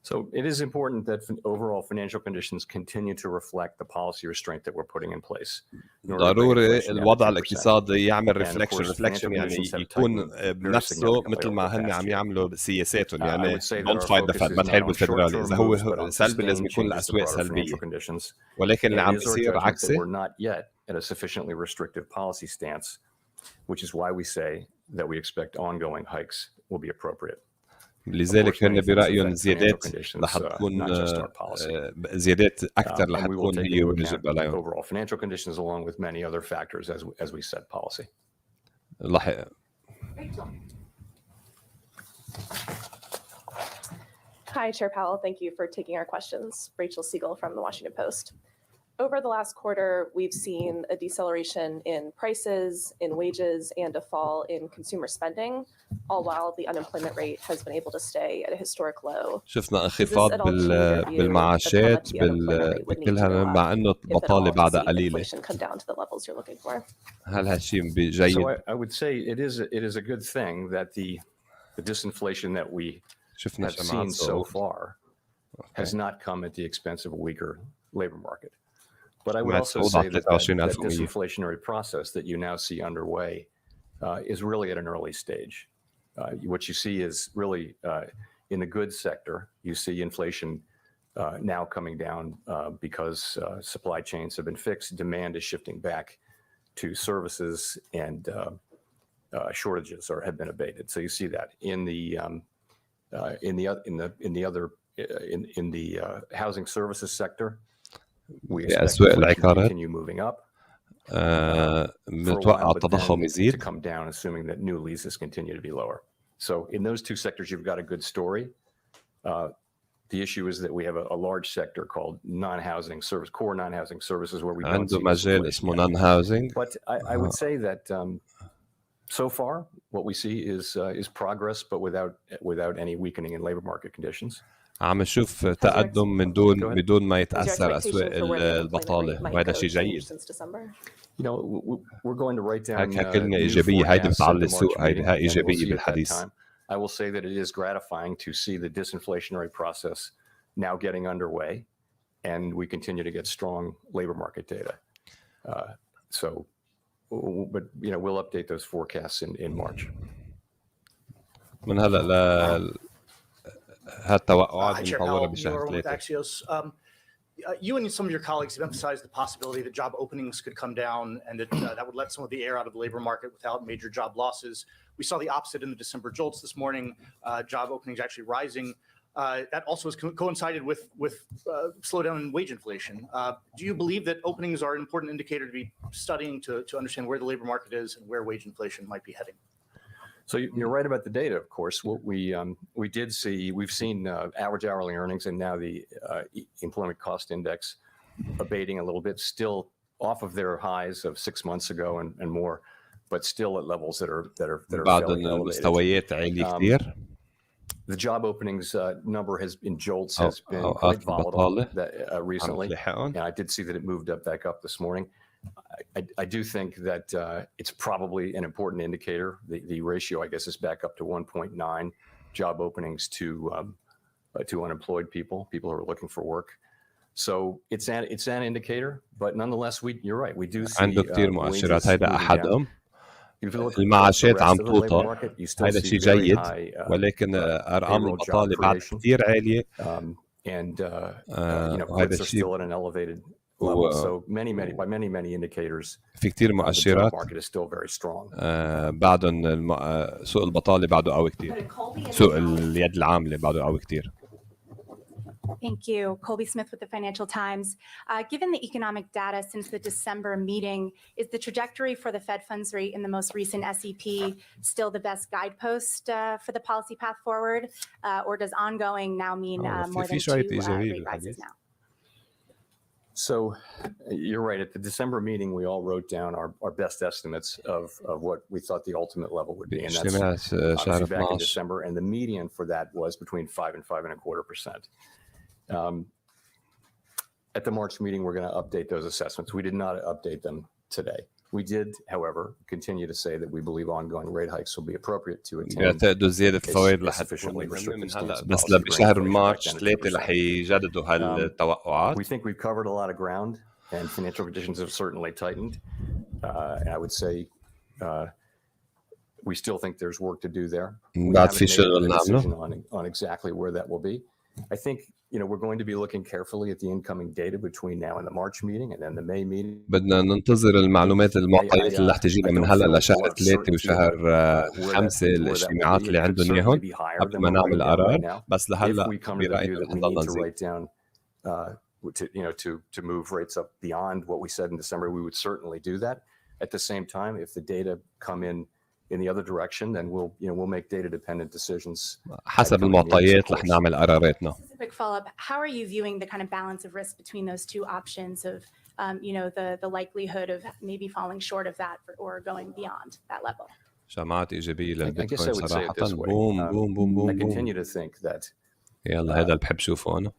So it is important that overall financial conditions continue to reflect the policy restraint that we're putting in place. ضروري الوضع الاقتصادي يعمل ريفلكشن يعني يكون بنفسه مثل ما هن عم يعملوا سياساتهم يعني don't fight the Fed ما تحاربوا الفيدرالية. إذا هو سلبي لازم يكون الأسواق سلبية. ولكن اللي عم بيصير عكسي. We're not yet at a sufficiently restrictive policy stance, which is why we say that we expect ongoing hikes will be appropriate. لذلك هن برأيهم زيادات رح تكون زيادات أكثر رح تكون هي واجب عليهم. Overall financial conditions along with many other factors as we set policy. Hi, Chair Powell. Thank you for taking our questions. Rachel Siegel from the Washington Post. Over the last quarter, we've seen a deceleration in prices, in wages, and a fall in consumer spending, all while the unemployment rate has been able to stay at a historic low. شفنا انخفاض بالمعاشات بكلها مع انه البطاله بعدها قليله. هل هالشيء جيد؟ So I would say it is a good thing that the disinflation that we have seen so far has not come at the expense of a weaker labor market. But I would also say that that disinflationary process that you now see underway is really at an early stage. What you see is really in the goods sector, you see inflation now coming down because supply chains have been fixed. Demand is shifting back to services, and shortages have been abated. So you see that in the housing services sector. We expect inflation to continue moving up. متوقع التضخم يزيد. To come down, assuming that new leases continue to be lower. So in those two sectors, you've got a good story. The issue is that we have a large sector called non-housing service, core non-housing services, where we don't see مجال اسمه non-housing. But I would say that so far, what we see is progress, but without any weakening in labor market conditions. عم نشوف تقدم بدون ما يتأثر أسواق البطالة وهذا شيء جيد. You know, we're going to write down كلمة إيجابية هيدي بتعلي السوق هيدي إيجابية بالحديث. I will say that it is gratifying to see the disinflationary process now getting underway and we continue to get strong labor market data. But we'll update those forecasts in March. من هلا هالتوقعات المطورة بشهر 3. You and some of your colleagues have emphasized the possibility that job openings could come down and that would let some of the air out of the labor market without major job losses. We saw the opposite in the December jolts this morning, job openings actually rising. That also has coincided with slowdown in wage inflation. Do you believe that openings are an important indicator to be studying to understand where the labor market is and where wage inflation might be heading? So you're right about the data, of course. What we've seen average hourly earnings and now the employment cost index abating a little bit, still off of their highs of 6 months ago and more, but still at levels that are بعد المستويات عالية كتير. The job openings number in jolts has been quite volatile recently. And I did see that it moved back up this morning. I do think that it's probably an important indicator. The ratio, I guess, is back up to 1.9 job openings to unemployed people who are looking for work. So it's an indicator, but nonetheless, you're right. We do see عنده كتير مؤشرات. هيدا أحدهم. المعاشات عم توطى، هذا شيء جيد، ولكن أرقام البطالة بعد كتير عالية، وهذا الشيء So by many indicators, في كتير مؤشرات market is still very strong. بعدهم سوق البطالة بعده قوي كتير، سوق اليد العاملة بعده قوي كتير. Thank you. Colby Smith with the Financial Times. Given the economic data since the December meeting, is the trajectory for the Fed funds rate in the most recent SEP still the best guidepost for the policy path forward? Or does ongoing now mean more than 2 rate rises now? So you're right. At the December meeting, we all wrote down our best estimates of what we thought the ultimate level would be. And that's obviously back in December. And the median for that was between 5 and 5.25%. At the March meeting, we're going to update those assessments. We did not update them today. We did, however, continue to say that we believe ongoing rate hikes will be appropriate to attain بيعتقدوا زيادة الفوائد رح تكون من هلا، بس بشهر مارس 3 رح يجددوا هالتوقعات. We think we've covered a lot of ground and financial conditions have certainly tightened. And I would say we still think there's work to do there. We haven't made a decision on exactly where that will be. I think we're going to be looking carefully at the incoming data between now and the March meeting and then the May meeting. بدنا ننتظر المعلومات المعطيات اللي رح تجينا من هلا لشهر 3 وشهر 5 الاجتماعات اللي عندهم اياهم قبل ما نعمل قرار. بس لهلا برأيي رح نضل نزيد. To move rates up beyond what we said in December, we would certainly do that. At the same time, if the data come in the other direction, then we'll make data-dependent decisions. حسب المعطيات رح نعمل قراراتنا. Quick follow-up: How are you viewing the kind of balance of risk between those two options of, the likelihood of maybe falling short of that or going beyond that level? شمعات إيجابية للبيتكوين I guess I would say it this way. بوم. I continue to think that يلا هذا اللي بحب شوفه أنا.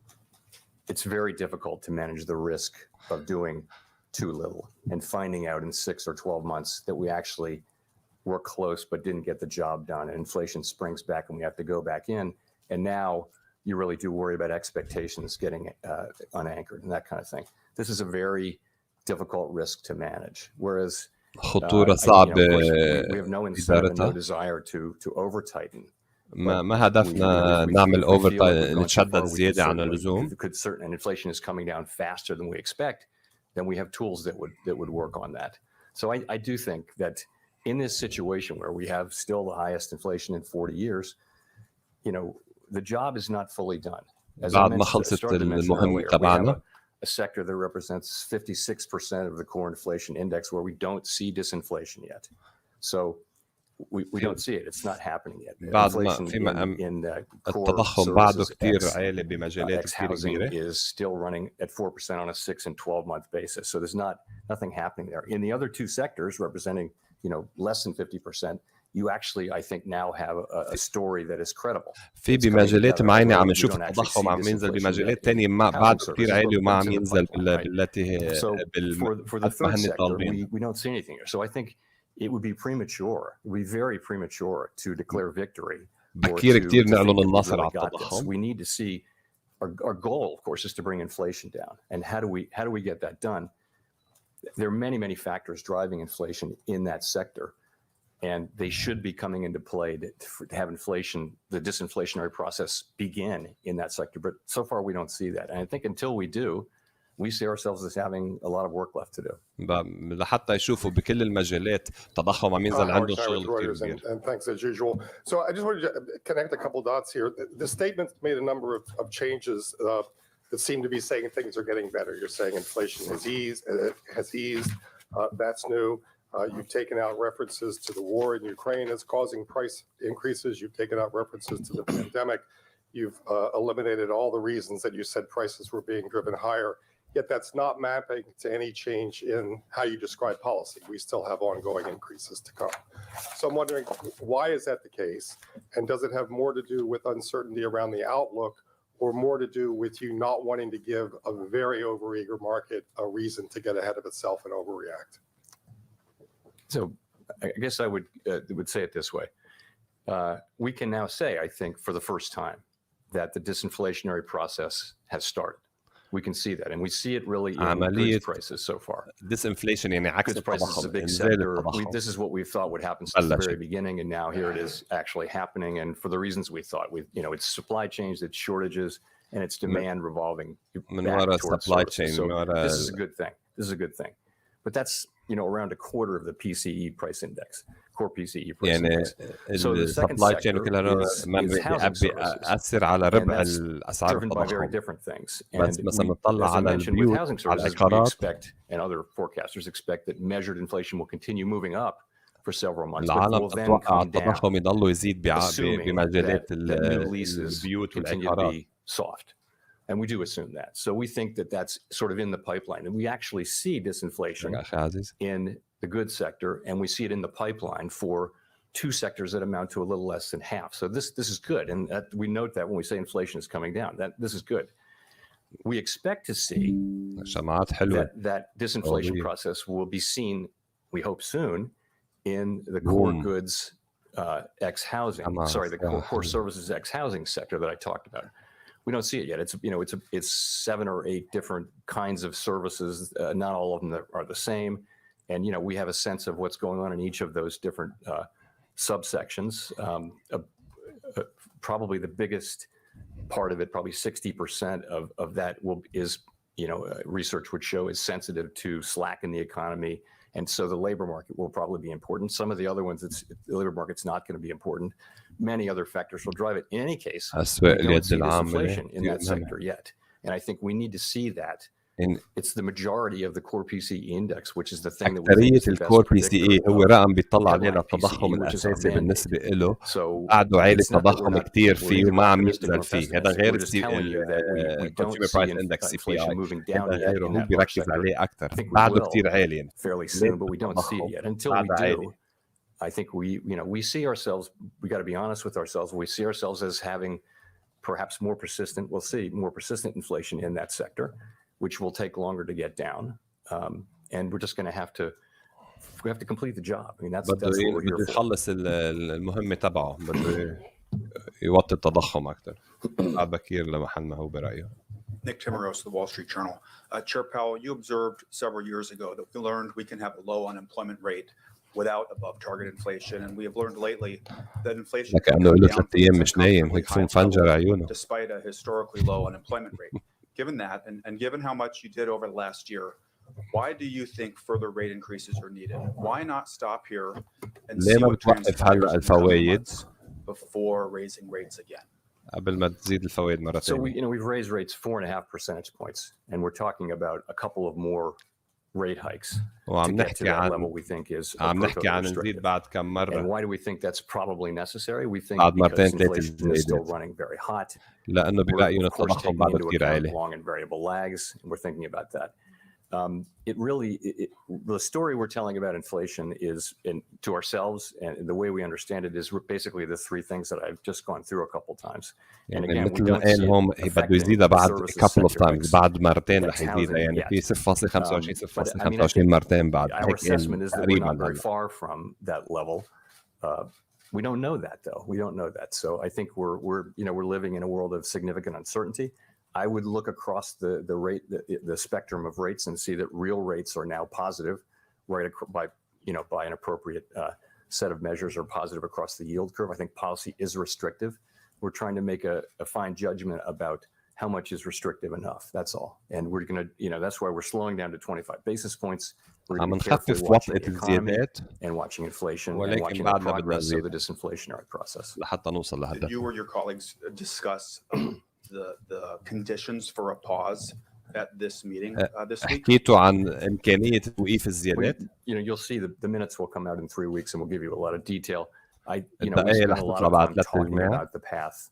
It's very difficult to manage the risk of doing too little and finding out in 6 or 12 months that we actually were close but didn't get the job done, and inflation springs back and we have to go back in, and now you really do worry about expectations getting unanchored and that kind of thing. This is a very difficult risk to manage, whereas خطورة صعبة we have no incentive and no desire to over tighten. ما هدفنا نعمل اوفر نتشدد زيادة عن اللزوم. And inflation is coming down faster than we expect, then we have tools that would work on that. So I do think that in this situation where we have still the highest inflation in 40 years, the job is not fully done. As I mentioned, a sector that represents 56% of the core inflation index where we don't see disinflation yet. So we don't see it. It's not happening yet. Inflation in التضخم بعده كتير عالي بمجالات كتير كبيرة. is still running at 4% on a 6 and 12-month basis. So there's nothing happening there. In the other two sectors representing less than 50%, you actually, I think, now have a story that is credible. في بمجالات معينة عم نشوف التضخم عم ينزل بمجالات تانية بعد كتير عالي وما عم ينزل بالتي for the third sector, we don't see anything here. So I think it would be premature. It would be very premature to declare victory. بكير كتير نعلن النصر على التضخم. We need to see our goal, of course, is to bring inflation down. And how do we get that done? There are many, many factors driving inflation in that sector, and they should be coming into play to have inflation, the disinflationary process begin in that sector. But so far, we don't see that. And I think until we do, we see ourselves as having a lot of work left to do. لحتى يشوفوا بكل المجالات تضخم عم ينزل عندهم شغل كتير كبير. And thanks as usual. So I just wanted to connect a couple dots here. The statement made a number of changes that seem to be saying things are getting better. You're saying inflation has eased. That's new. You've taken out references to the war in Ukraine as causing price increases. You've taken out references to the pandemic. You've eliminated all the reasons that you said prices were being driven higher. Yet that's not mapping to any change in how you describe policy. We still have ongoing increases to come. So I'm wondering, why is that the case? And does it have more to do with uncertainty around the outlook, or more to do with you not wanting to give a very overeager market a reason to get ahead of itself and overreact? So I guess I would say it this way. We can now say, I think, for the first time, that the disinflationary process has started. We can see that, and we see it really in goods prices so far. Disinflation يعني عكس Goods prices is a big sector. This is what we thought would happen since the very beginning, and now here it is actually happening. And for the reasons we thought, it's supply chains, it's shortages, and it's demand revolving back towards supply chain. So this is a good thing. This is a good thing. But that's around a quarter of the PCE price index, core PCE price index. So the second sector is housing services, على ربع and that's الأسعار driven by very التضخم. different things. بس And مثلا we, نطلع as I على mentioned, with البيوت housing على services, we العقارات expect, and other forecasters expect, that measured inflation will continue moving up for several months, but العالم will then تتوقع come down, التضخم يضل يزيد assuming بمجالات that new leases البيوت continue to والعقارات. be soft. And we do assume that. So we think that that's sort of in the pipeline. And we actually see disinflation in the goods sector, and we see it in the pipeline for two sectors that amount to a little less than half. So this is good. And we note that when we say inflation is coming down, that this is good. We expect to see that disinflation process will be seen, we hope soon, in the core goods ex-housing, the core services ex-housing sector that I talked about. We don't see it yet. It's 7 or 8 different kinds of services. Not all of them are the same. And, we have a sense of what's going on in each of those different subsections. Probably the biggest part of it, probably 60% of that is, research would show is sensitive to slack in the economy. And so the labor market will probably be important. Some of the other ones, the labor market's not going to be important. Many other factors will drive it. In any case, we don't see disinflation in that sector yet. And I think we need to see that. It's the majority of the core PCE index, which is the thing that we think is the best الكور بي سي اي هو رقم بيطلع علينا headline التضخم PCE, which is our الاساسي mandate. بالنسبه له. So قعدوا عالي it's not that we're التضخم not- كتير we're فيه either وما عم optimistic ينزل or فيه. pessimistic. هذا غير We're just telling you that we don't consumer price see index inflation CPI. moving down هذا yet غيره in هو that large بيركز sector. عليه اكثر. I think we بعده will كتير عالي. fairly soon, but we don't see it yet. Until we do, I think we see ourselves, we got to be honest with ourselves. We see ourselves as having perhaps we'll see more persistent inflation in that sector, which will take longer to get down. And we're just going to we have to complete the job. I mean, that's what we're here بده for. يخلص المهمة تبعه. بده يوطي التضخم أكثر. بعد بكير لمحل ما هو برأيه. Nick Timmeros, the Wall Street Journal. Chair Powell, you observed several years ago that we learned we can have a low unemployment rate without above target inflation, and we have learned lately that inflation can لكأنه come له down 3 from أيام its مش نايم هيك uncomfortably صوم high فنجر levels عيونه. despite a historically low unemployment rate. Given that, and given how much you did over the last year, why do you think further rate increases are needed? Why not stop here and ليه see ما what بتوقف transpires هلا in the coming الفوائد months before raising rates again? قبل ما تزيد الفوائد مرة So ثانية. we've raised rates 4.5 percentage points, and we're talking about a couple of more rate hikes to وعم get to نحكي that عن level we think is عم نحكي appropriately عن نزيد restrictive. بعد كم And مرة. why do we think that's probably necessary? We think بعد because مرتين ثلاثة inflation is still زيادات. running very hot. لأنه We're برأيهم of course التضخم taking بعده into كتير account عالي. long and variable lags, and we're thinking about that. The story we're telling about inflation is to ourselves, and the way we understand it is basically the 3 things that I've just gone through a couple times. And يعني again, we مثل ما don't see قال هون it بده affecting يزيدها the بعد services couple of sector times بعد مرتين رح يزيدها housing يعني yet. في 0.25 But I mean, I 0.25 مرتين بعد Our هيك assessment is that we're تقريبا not very هلا. far from that level. We don't know that though. We don't know that. So I think we're living in a world of significant uncertainty. I would look across the spectrum of rates and see that real rates are now positive, right, by an appropriate set of measures are positive across the yield curve. I think policy is restrictive. We're trying to make a fine judgment about how much is restrictive enough. That's all. And we're going to, that's why we're slowing down to 25 basis points. We're going to be carefully watching the economy and watching inflation and watching the progress of the disinflationary process. Did you or your colleagues discuss the conditions for a pause at this meeting this week? حكيتوا عن إمكانية توقيف الزيادات. You'll see the minutes will come out in 3 weeks and we'll give you a lot of detail. We الدقائق spent رح a lot تطلع of بعد time 3 talking أجماع. about the path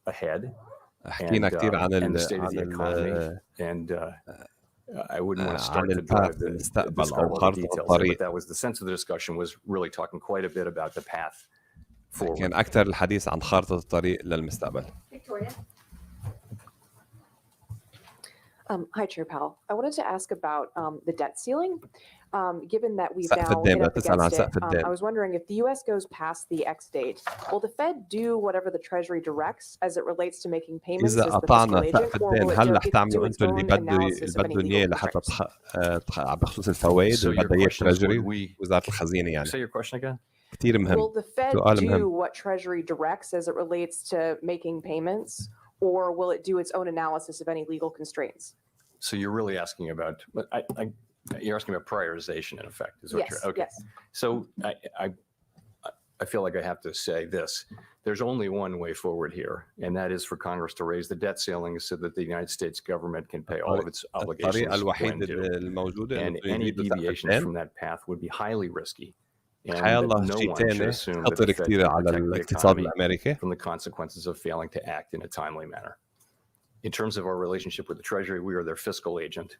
ahead حكينا كثير عن and the state of the economy. And I wouldn't want to start to drive the details, but that was the sense of the discussion, was really talking quite a bit about the path forward. كان أكثر الحديث عن خارطة الطريق للمستقبل. Victoria. Hi, Chair Powell. I wanted to ask about the debt ceiling. Given that we've سقف now الدين، hit up بتسأل عن against سقف it, الدين. I was wondering if the U.S. goes past the X date, will the Fed do whatever the Treasury directs as it relates to making payments as إذا the fiscal قطعنا agent, سقف or الدين will هل it رح do تعملوا its أنتم اللي own analysis of any بدهم إياه legal لحتى constraints? بخصوص الفوائد So your والبدايات question is, تريجري وزارة الخزينة يعني. say your question again? كثير مهم. Will the Fed سؤال do مهم. what Treasury directs as it relates to making payments, or will it do its own analysis of any legal constraints? So you're really asking about, you're asking about prioritization in effect, is what Yes, you're, okay. yes. So I feel like I have to say this. There's only one way forward here, and that is for Congress to raise the debt ceiling so that the United States government can pay all of its obligations الطريقة when الوحيدة due. الموجودة And any deviations from that path would be highly risky. And حيا الله no شيء one should ثاني assume that خطر the Fed كثير can على protect the الاقتصاد economy الأمريكي. from the consequences of failing to act in a timely manner. In terms of our relationship with the Treasury, we are their fiscal agent,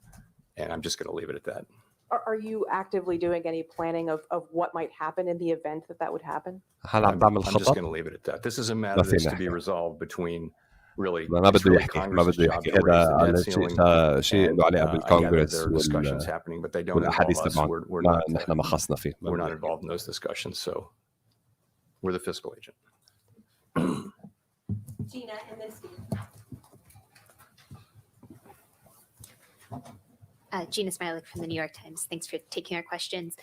and I'm just going to leave it at that. Are you actively doing any planning of what might happen in the event that would happen? هل عم تعمل I'm just going خطط؟ to leave it at that. This is a matter that's to be resolved between really, ما it's بده really يحكي ما Congress's بده job يحكي to raise هذا the debt على ceiling. شيء له علاقة I gather بالكونغرس there are discussions happening, but they don't involve والأحاديث us. تبعهم We're ما not, نحن ما خصنا فيه. we're not involved in those discussions, so we're the fiscal agent. Gina and then Steve. Gina Smilik from the New York Times. Thanks for taking our questions.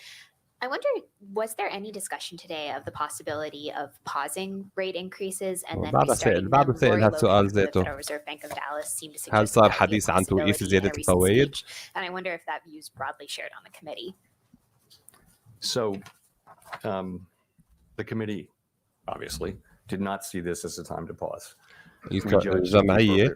I wonder, was there any discussion today of the possibility of pausing rate increases and then restarting them? Lori Logan from the Federal Reserve Bank of Dallas seemed to هل suggest صار that would be a حديث عن توقيف possibility in زيادة a recent الفوائد؟ speech, and I wonder if that view is broadly shared on the committee. So the committee obviously did not see this as a time to pause. الجمعية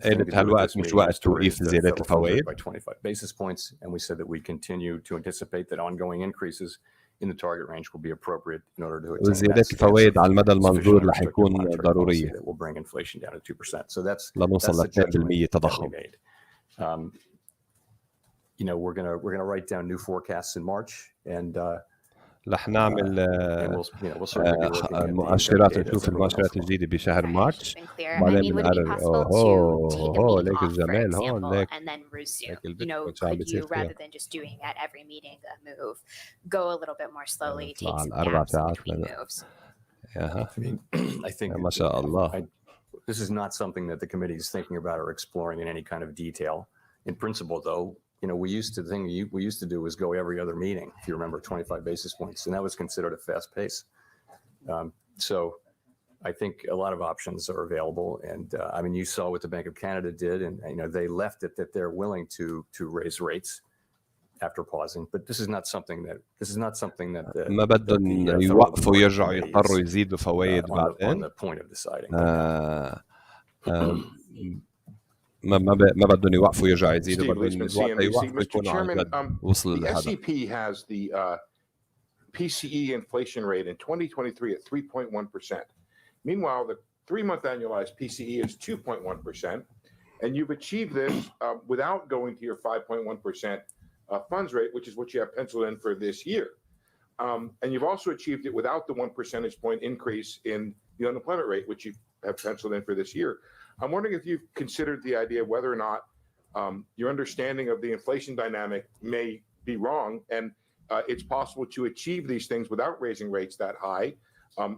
قالت هالوقت مش وقت توقيف زيادات الفوائد. By 25 basis points, and we said that we continue to anticipate that ongoing increases in the target range will be appropriate in order to attain وزيادات الفوائد على المدى المنظور رح يكون ضرورية. that will bring inflation down to 2%. So that's لنوصل ل 2% تضخم. We're going to write down new forecasts in March, and رح نعمل مؤشرات، نشوف المؤشرات الجديدة بشهر مارس. وبعدين بنقرر اوه ليك الجمال هون ليك. and then resume. Could you, rather than just doing at every meeting a move, go a little bit more slowly, take some gaps in between moves? I think ما شاء الله. This is not something that the committee is thinking about or exploring in any kind of detail. In principle, though, we used to do was go every other meeting, if you remember, 25 basis points, and that was considered a fast pace. So I think a lot of options are available, and you saw what the Bank of Canada did, and they left it that they're willing to raise rates after pausing, but this is not something that ما بدهم يوقفوا يرجعوا يضطروا يزيدوا فوائد بعدين. on the point of deciding. ما بدهم يوقفوا يرجعوا يزيدوا بدهم Mr. يكونوا عن Chairman, جد وصلوا the لهذا. SEP has the PCE inflation rate in 2023 at 3.1%. Meanwhile, the 3-month annualized PCE is 2.1%, and you've achieved this without going to your 5.1% funds rate, which is what you have penciled in for this year. And you've also achieved it without the 1 percentage point increase in the unemployment rate, which you have penciled in for this year. I'm wondering if you've considered the idea of whether or not your understanding of the inflation dynamic may be wrong, and it's possible to achieve these things without raising rates that high,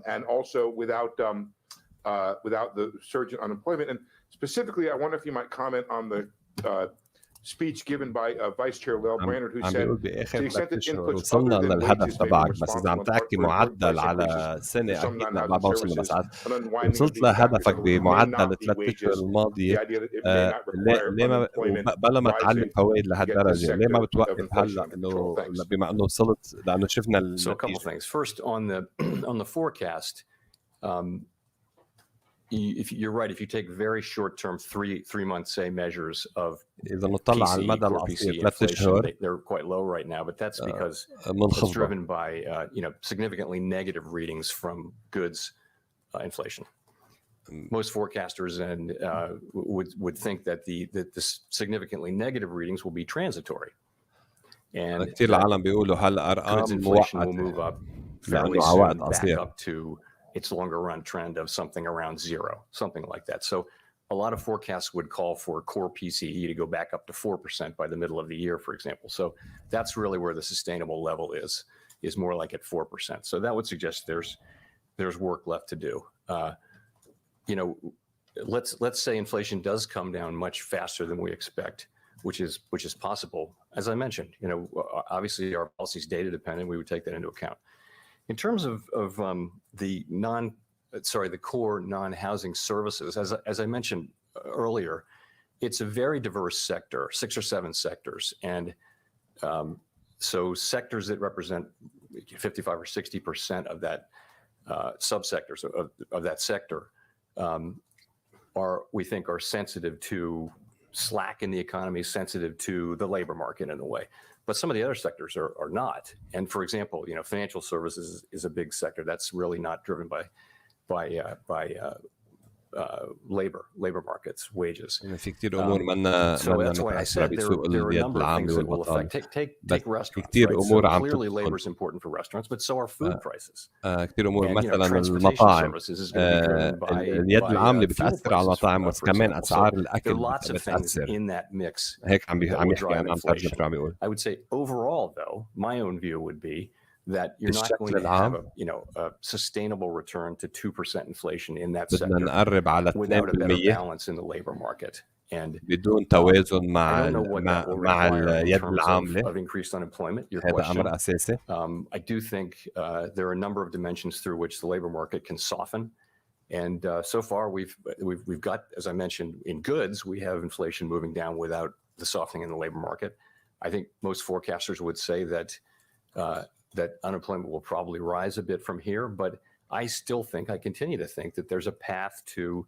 and also without the surge in unemployment. And Specifically, I wonder if you might comment on the speech given by Vice Chair Lel Brainerd, who said, to the extent that inputs وصلنا other than للهدف wages may be تبعك، بس إذا عم responsible in part تحكي for معدل price على increases سنة for some أكيد non-housing ما بوصل services, بس an unwinding of وصلت these factors لهدفك that may بمعدل not be 3 أشهر wages, الماضية. the idea that it may not require ليه ما unemployment بلا ما تعلي rising فوائد to get this لهالدرجة، ليه ما sector of بتوقف inflation هلا under إنه control? Thanks. بما إنه وصلت لأنه شفنا So a couple النتيجة. things. First, on the forecast, if you're right, if you take very short-term, three-month, say, measures of إذا نطلع على PCE, المدى core القصير PCE 3 inflation, أشهر they're quite low right now, but that's because it's منخفضة. driven by significantly negative readings from goods inflation. Most forecasters and would think that the significantly negative readings will be transitory, and كثير العالم بيقولوا هلا goods أرقام inflation will move مؤقتة up fairly لأنه على وقت soon back قصير. up to its longer run trend of something around zero, something like that. So a lot of forecasts would call for core PCE to go back up to 4% by the middle of the year, for example. So that's really where the sustainable level is more like at 4%. So that would suggest there's work left to do. Let's say inflation does come down much faster than we expect, which is possible. As I mentioned, obviously our policy is data dependent. We would take that into account. In terms of the core non-housing services, as I mentioned earlier, it's a very diverse sector, 6 or 7 sectors, and so sectors that represent 55 or 60% of that subsectors of that sector we think are sensitive to slack in the economy, sensitive to the labor market in a way. But some of the other sectors are not. And for example, financial services is a big sector that's really not driven by labor markets, wages. في كتير أمور منا متأثرة بسوق اليد العاملة والبطالة. Take restaurants. كتير Right? أمور So عم clearly تدخل. labor is important for restaurants, but so are food prices. كتير أمور And, مثلا transportation المطاعم services is going to be driven by اليد العاملة fuel بتأثر على prices, المطاعم، بس for كمان example. أسعار So there الأكل are lots of things بتأثر. in that mix هيك عم that will يحكي drive أنا عم ترجم inflation. شو عم يقول. I would say overall, though, my own view would be that you're not بالشكل going to have العام a sustainable return to 2% inflation in that بدنا sector نقرب على without a better 2% balance in the labor market. And بدون توازن I مع don't know what that will مع require in اليد terms العاملة. of increased unemployment. Your هذا أمر question. أساسي. I do think there are a number of dimensions through which the labor market can soften. And so far, we've got, as I mentioned, in goods, we have inflation moving down without the softening in the labor market. I think most forecasters would say that that unemployment will probably rise a bit from here, but I continue to think that there's a path to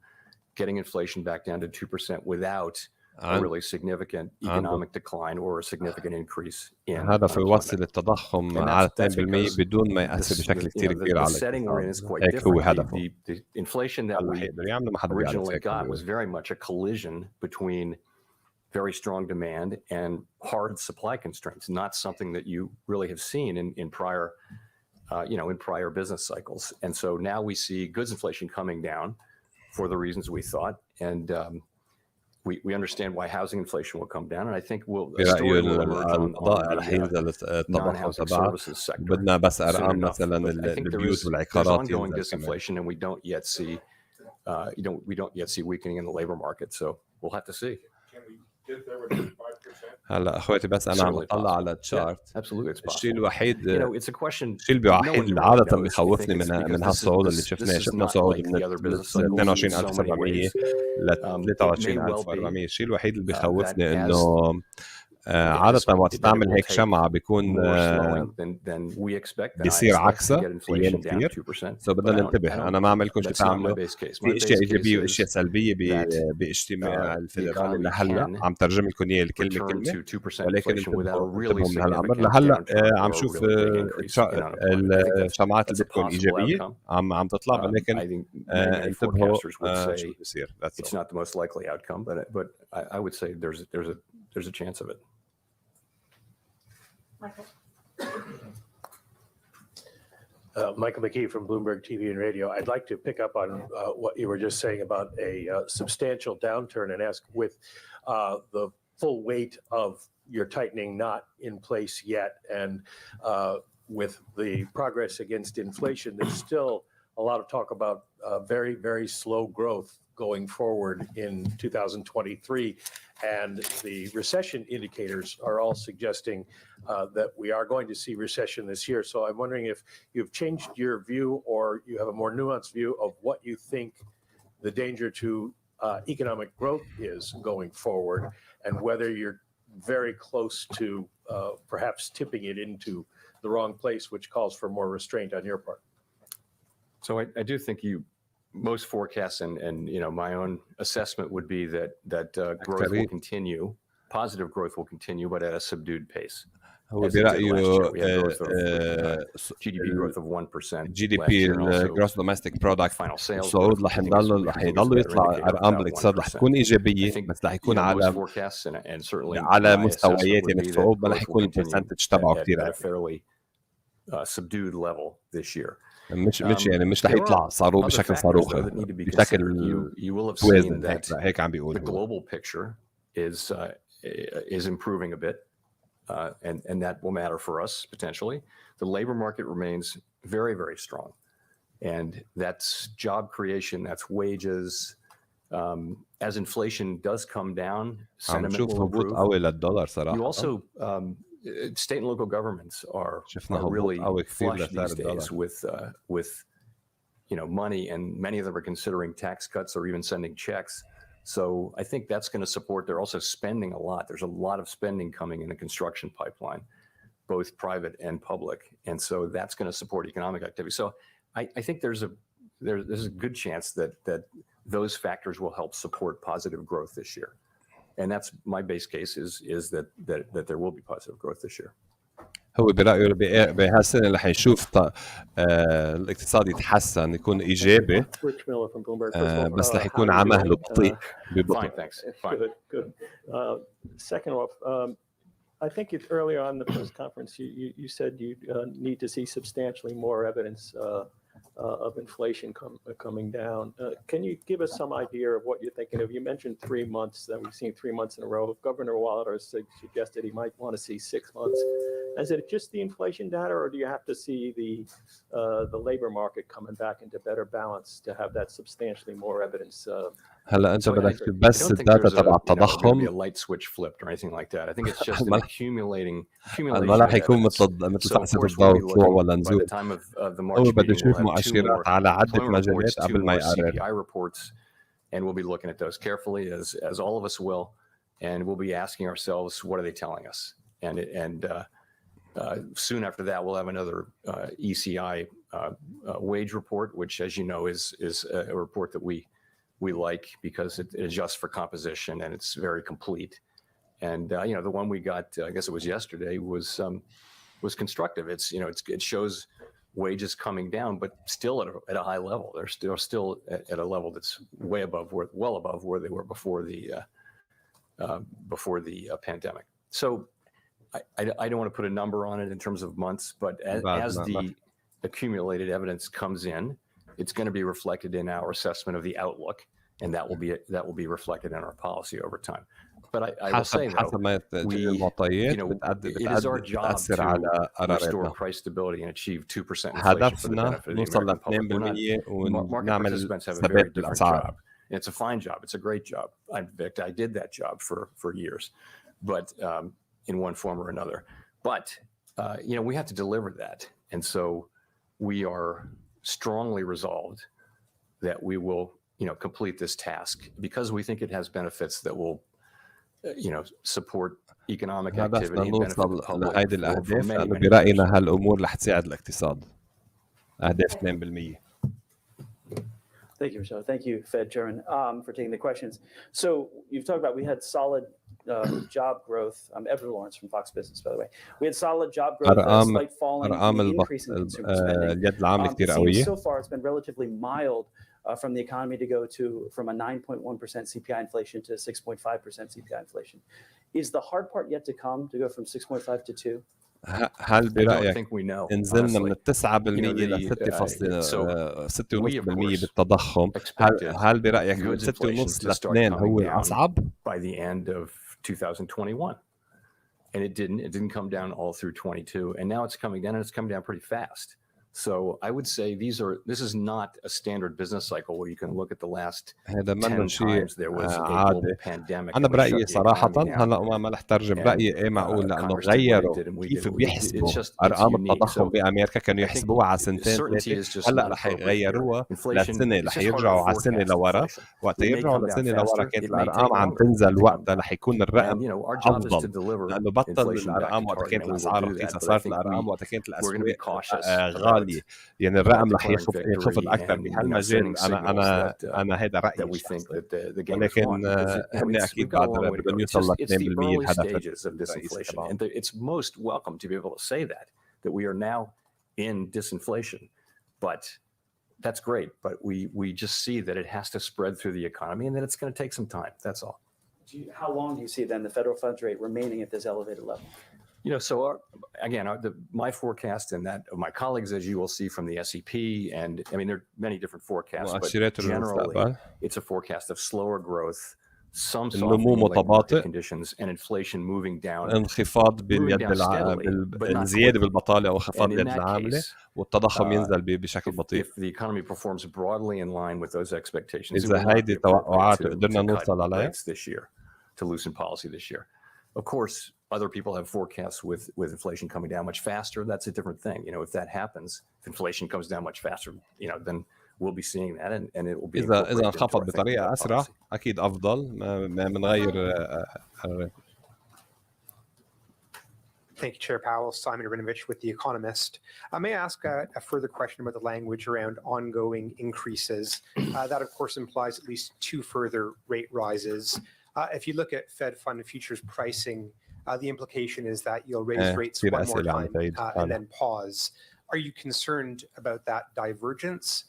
getting inflation back down to 2% without a really significant economic decline or a significant increase in هذا في يوصل unemployment. التضخم And على that's 2% because بدون ما يأثر بشكل كتير كبير the على setting we're in is الاقتصاد. quite هيك هو different. هدفه. The inflation that هلا we حيقدر يعملوا ما حدا بيعرف originally هيك got هو. was very much a collision between very strong demand and hard supply constraints, not something that you really have seen in prior business cycles. And so now we see goods inflation coming down for the reasons we thought, and we understand why housing inflation will come down. And I think في رأيه القضاء رح ينزل التضخم non-housing تبعه. services sector. بدنا بس soon أرقام enough. مثلا But I think البيوت there's والعقارات ongoing ينزل كمان. disinflation, and we don't yet see weakening in the labor market. So we'll have to see. Can we get there with 5%? هلا اخواتي بس انا عم Certainly بطلع possible. على التشارت. Yeah, absolutely it's الشيء possible. الوحيد It's a question. الشيء no الوحيد one اللي really عادة knows. We بخوفني think it's من because هالصعود اللي this شفناه، is شفنا not صعود like من the other business cycles in so many 22700 ways. ل It may well 23400. be الشيء الوحيد اللي بخوفني that انه عادة وقت تعمل هيك شمعة بيكون بيصير عكسها ايام كثير، سو بدنا ننتبه. انا ما عم لكم شو تعملوا، في اشياء ايجابيه واشياء سلبيه باجتماع الفيدرالي لهلا، عم ترجم لكم اياه الكلمه كلمه، ولكن انتبهوا من هالامر. لهلا عم شوف شمعات البيتكوين ايجابيه عم تطلع، ولكن انتبهوا شو بيصير. It's not the most likely outcome, but I would say there's a chance of it. Michael McKee from Bloomberg TV and Radio. I'd like to pick up on what you were just saying about a substantial downturn and ask, with the full weight of your tightening not in place yet, and with the progress against inflation, there's still a lot of talk about very, very slow growth going forward in 2023. And the recession indicators are all suggesting that we are going to see recession this year. So I'm wondering if you've changed your view or you have a more nuanced view of what you think the danger to economic growth is going forward, and whether you're very close to perhaps tipping it into the wrong place, which calls for more restraint on your part. So I do think most forecasts and my own assessment would be that growth will continue, positive growth will continue, but at a subdued pace. هو برأيه GDP growth of 1%. GDP gross domestic product الصعود رح يضلوا يطلع ارقام بالاقتصاد رح تكون ايجابيه بس رح يكون على مستويات يعني الصعود ما رح يكون البرسنتج تبعه كثير subdued level this year. مش رح يطلع صاروخ بشكل صاروخي بشكل توازن هيك عم بيقول. The global picture is improving a bit. And that will matter for us potentially. The labor market remains very, very strong. And that's job creation, that's wages. As inflation does come down, sentiment will improve. You also, state and local governments are really flush these days with money, and many of them are considering tax cuts or even sending checks. So I think that's going to support. They're also spending a lot. There's a lot of spending coming in the construction pipeline, both private and public, and so that's going to support economic activity. So I think there's a good chance that those factors will help support positive growth this year, and that's my base case is that there will be positive growth this year. هو برأيه بهالسنة رح نشوف الاقتصاد يتحسن يكون إيجابي بس رح يكون على مهله بطيء Fine, thanks. Fine. Good. Second off, I think earlier on in the press conference, you said you need to see substantially more evidence of inflation coming down. Can you give us some idea of what you're thinking of? You mentioned 3 months, that we've seen 3 months in a row. Governor Wallet suggested he might want to see 6 months. Is it just the inflation data, or do you have to see the labor market coming back into better balance to have that substantially more evidence? هلا انت بدك بس الداتا تبع التضخم a light switch flipped or anything like that. I think it's just an accumulation. ما راح يكون مثل تحسب الضوء طلوع ولا نزول. هو بده يشوف مؤشرات على عدة مجالات قبل ما يقرر. CPI reports, and we'll be looking at those carefully as all of us will, and we'll be asking ourselves, what are they telling us? And soon after that, we'll have another ECI wage report, which, as you know, is a report that we like because it adjusts for composition and it's very complete. And the one we got, I guess it was yesterday, was constructive. It shows wages coming down, but still at a high level. They're still at a level that's well above where they were before the pandemic. So I don't want to put a number on it in terms of months, but as the accumulated evidence comes in, it's going to be reflected in our assessment of the outlook, and that will be reflected in our policy over time. But I will say though, it is our job to restore price stability and achieve 2% inflation for the benefit of the American public. Market participants have a very different job. And it's a fine job. It's a great job. In fact, I did that job for years, but in one form or another. But we have to deliver that, and so we are strongly resolved that we will complete this task because we think it has benefits that will support economic activity and benefit the public. هيدي الأهداف لأنه برأينا هالأمور رح تساعد الاقتصاد. أهداف 2%. Thank you, Michelle. Thank you, Fed Chairman, for taking the questions. So you've talked about we had solid job growth. I'm Edward Lawrence from Fox Business, by the way. We had solid job growth, a slight fall in the increase in consumer spending. So far, it's been relatively mild from the economy to go from a 9.1% CPI inflation to 6.5% CPI inflation. Is the hard part yet to come to go from 6.5 to 2? هل برأيك نزلنا من 9% ل 6.5% بالتضخم؟ هل برأيك من 6.5 ل 2 هو الأصعب؟ By the end of 2021, and it didn't come down all through 22, and now it's coming down, and it's coming down pretty fast. So I would say this is not a standard business cycle where you can look at the last 10 times there was a global pandemic. أنا برأيي صراحة هلا ما رح ترجم رأيي إيه معقول لأنه غيروا كيف بيحسبوا أرقام التضخم بأمريكا. كانوا يحسبوها على سنتين ثلاثة، هلا رح يغيروها لسنة، رح يرجعوا على سنة لورا. وقت يرجعوا لسنة لورا كانت الأرقام عم تنزل، وقتها رح يكون الرقم أفضل، لأنه بطل الأرقام وقت كانت الأسعار رخيصة، صارت الأرقام وقت كانت الأسواق غالية، يعني الرقم رح ينخفض أكثر بهالمجال. أنا هذا رأيي الشخصي، ولكن هم أكيد بعد بدهم يوصلوا ل 2% الهدف. And it's most welcome to be able to say that we are now in disinflation, but that's great. But we just see that it has to spread through the economy and that it's going to take some time. That's all. How long do you see then the federal funds rate remaining at this elevated level? So my forecast and that of my colleagues, as you will see from the SEP, and I mean, there are many different forecasts, but generally it's a forecast of slower growth, some softening in labor market conditions, and inflation moving down. انخفاض بالزيادة بالبطالة أو انخفاض اليد العاملة، والتضخم ينزل بشكل بطيء. If the economy performs broadly in line with those expectations, إذا هيدي توقعات قدرنا نوصل عليها this year, to loosen policy this year. Of course, other people have forecasts with inflation coming down much faster. That's a different thing. If that happens, if inflation comes down much faster, then we'll be seeing that, and it will be. إذا انخفض بطريقة أسرع أكيد أفضل من غير. Thank you, Chair Powell. Simon Abrinovich with The Economist. May I ask a further question about the language around ongoing increases? That, of course, implies at least 2 further rate rises. If you look at Fed fund futures pricing, the implication is that you'll raise rates one more time and then pause. Are you concerned about that divergence,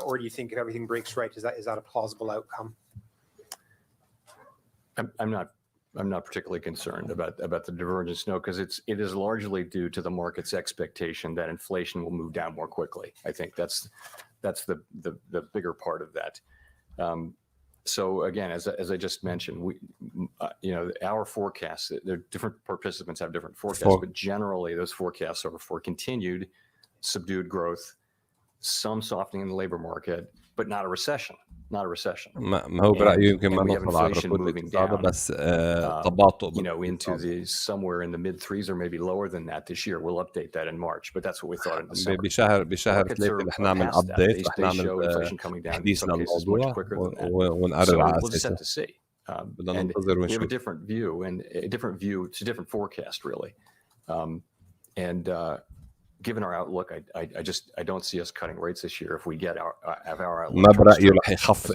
or do you think if everything breaks right, is that a plausible outcome? I'm not particularly concerned about the divergence, no, because it is largely due to the market's expectation that inflation will move down more quickly. I think that's the bigger part of that. So again, as I just mentioned, our forecasts, different participants have different forecasts, but generally those forecasts are for continued subdued growth, some softening in the labor market, but not a recession. ما هو برأيي يمكن ما نوصل على الركود الاقتصادي، بس تباطؤ. Into the somewhere in the mid 3s or maybe lower than that this year. We'll update that in March, but that's what we thought in the summer. بشهر 3 رح نعمل ابديت، رح نعمل تحديث للموضوع ونقرر على أساسه. بدنا ننتظر ونشوف. We have a different view, and a different view. It's a different forecast, really. And given our outlook, I don't see us cutting rates this year if we get our outlook. ما برأيه رح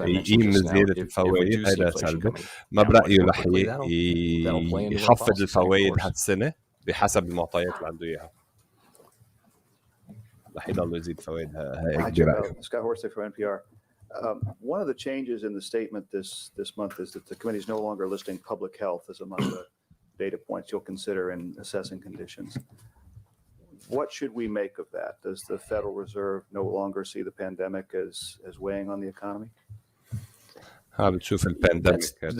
يقيم زيادة الفوائد، هذا سلبي. ما برأيه رح يخفض الفوائد هالسنة بحسب المعطيات اللي عنده إياها. رح يضل يزيد فوائد. Scott Horsley from NPR. One of the changes in the statement this month is that the committee is no longer listing public health as among the data points you'll consider in assessing conditions. What should we make of that? Does the Federal Reserve no longer see the pandemic as weighing on the economy? That's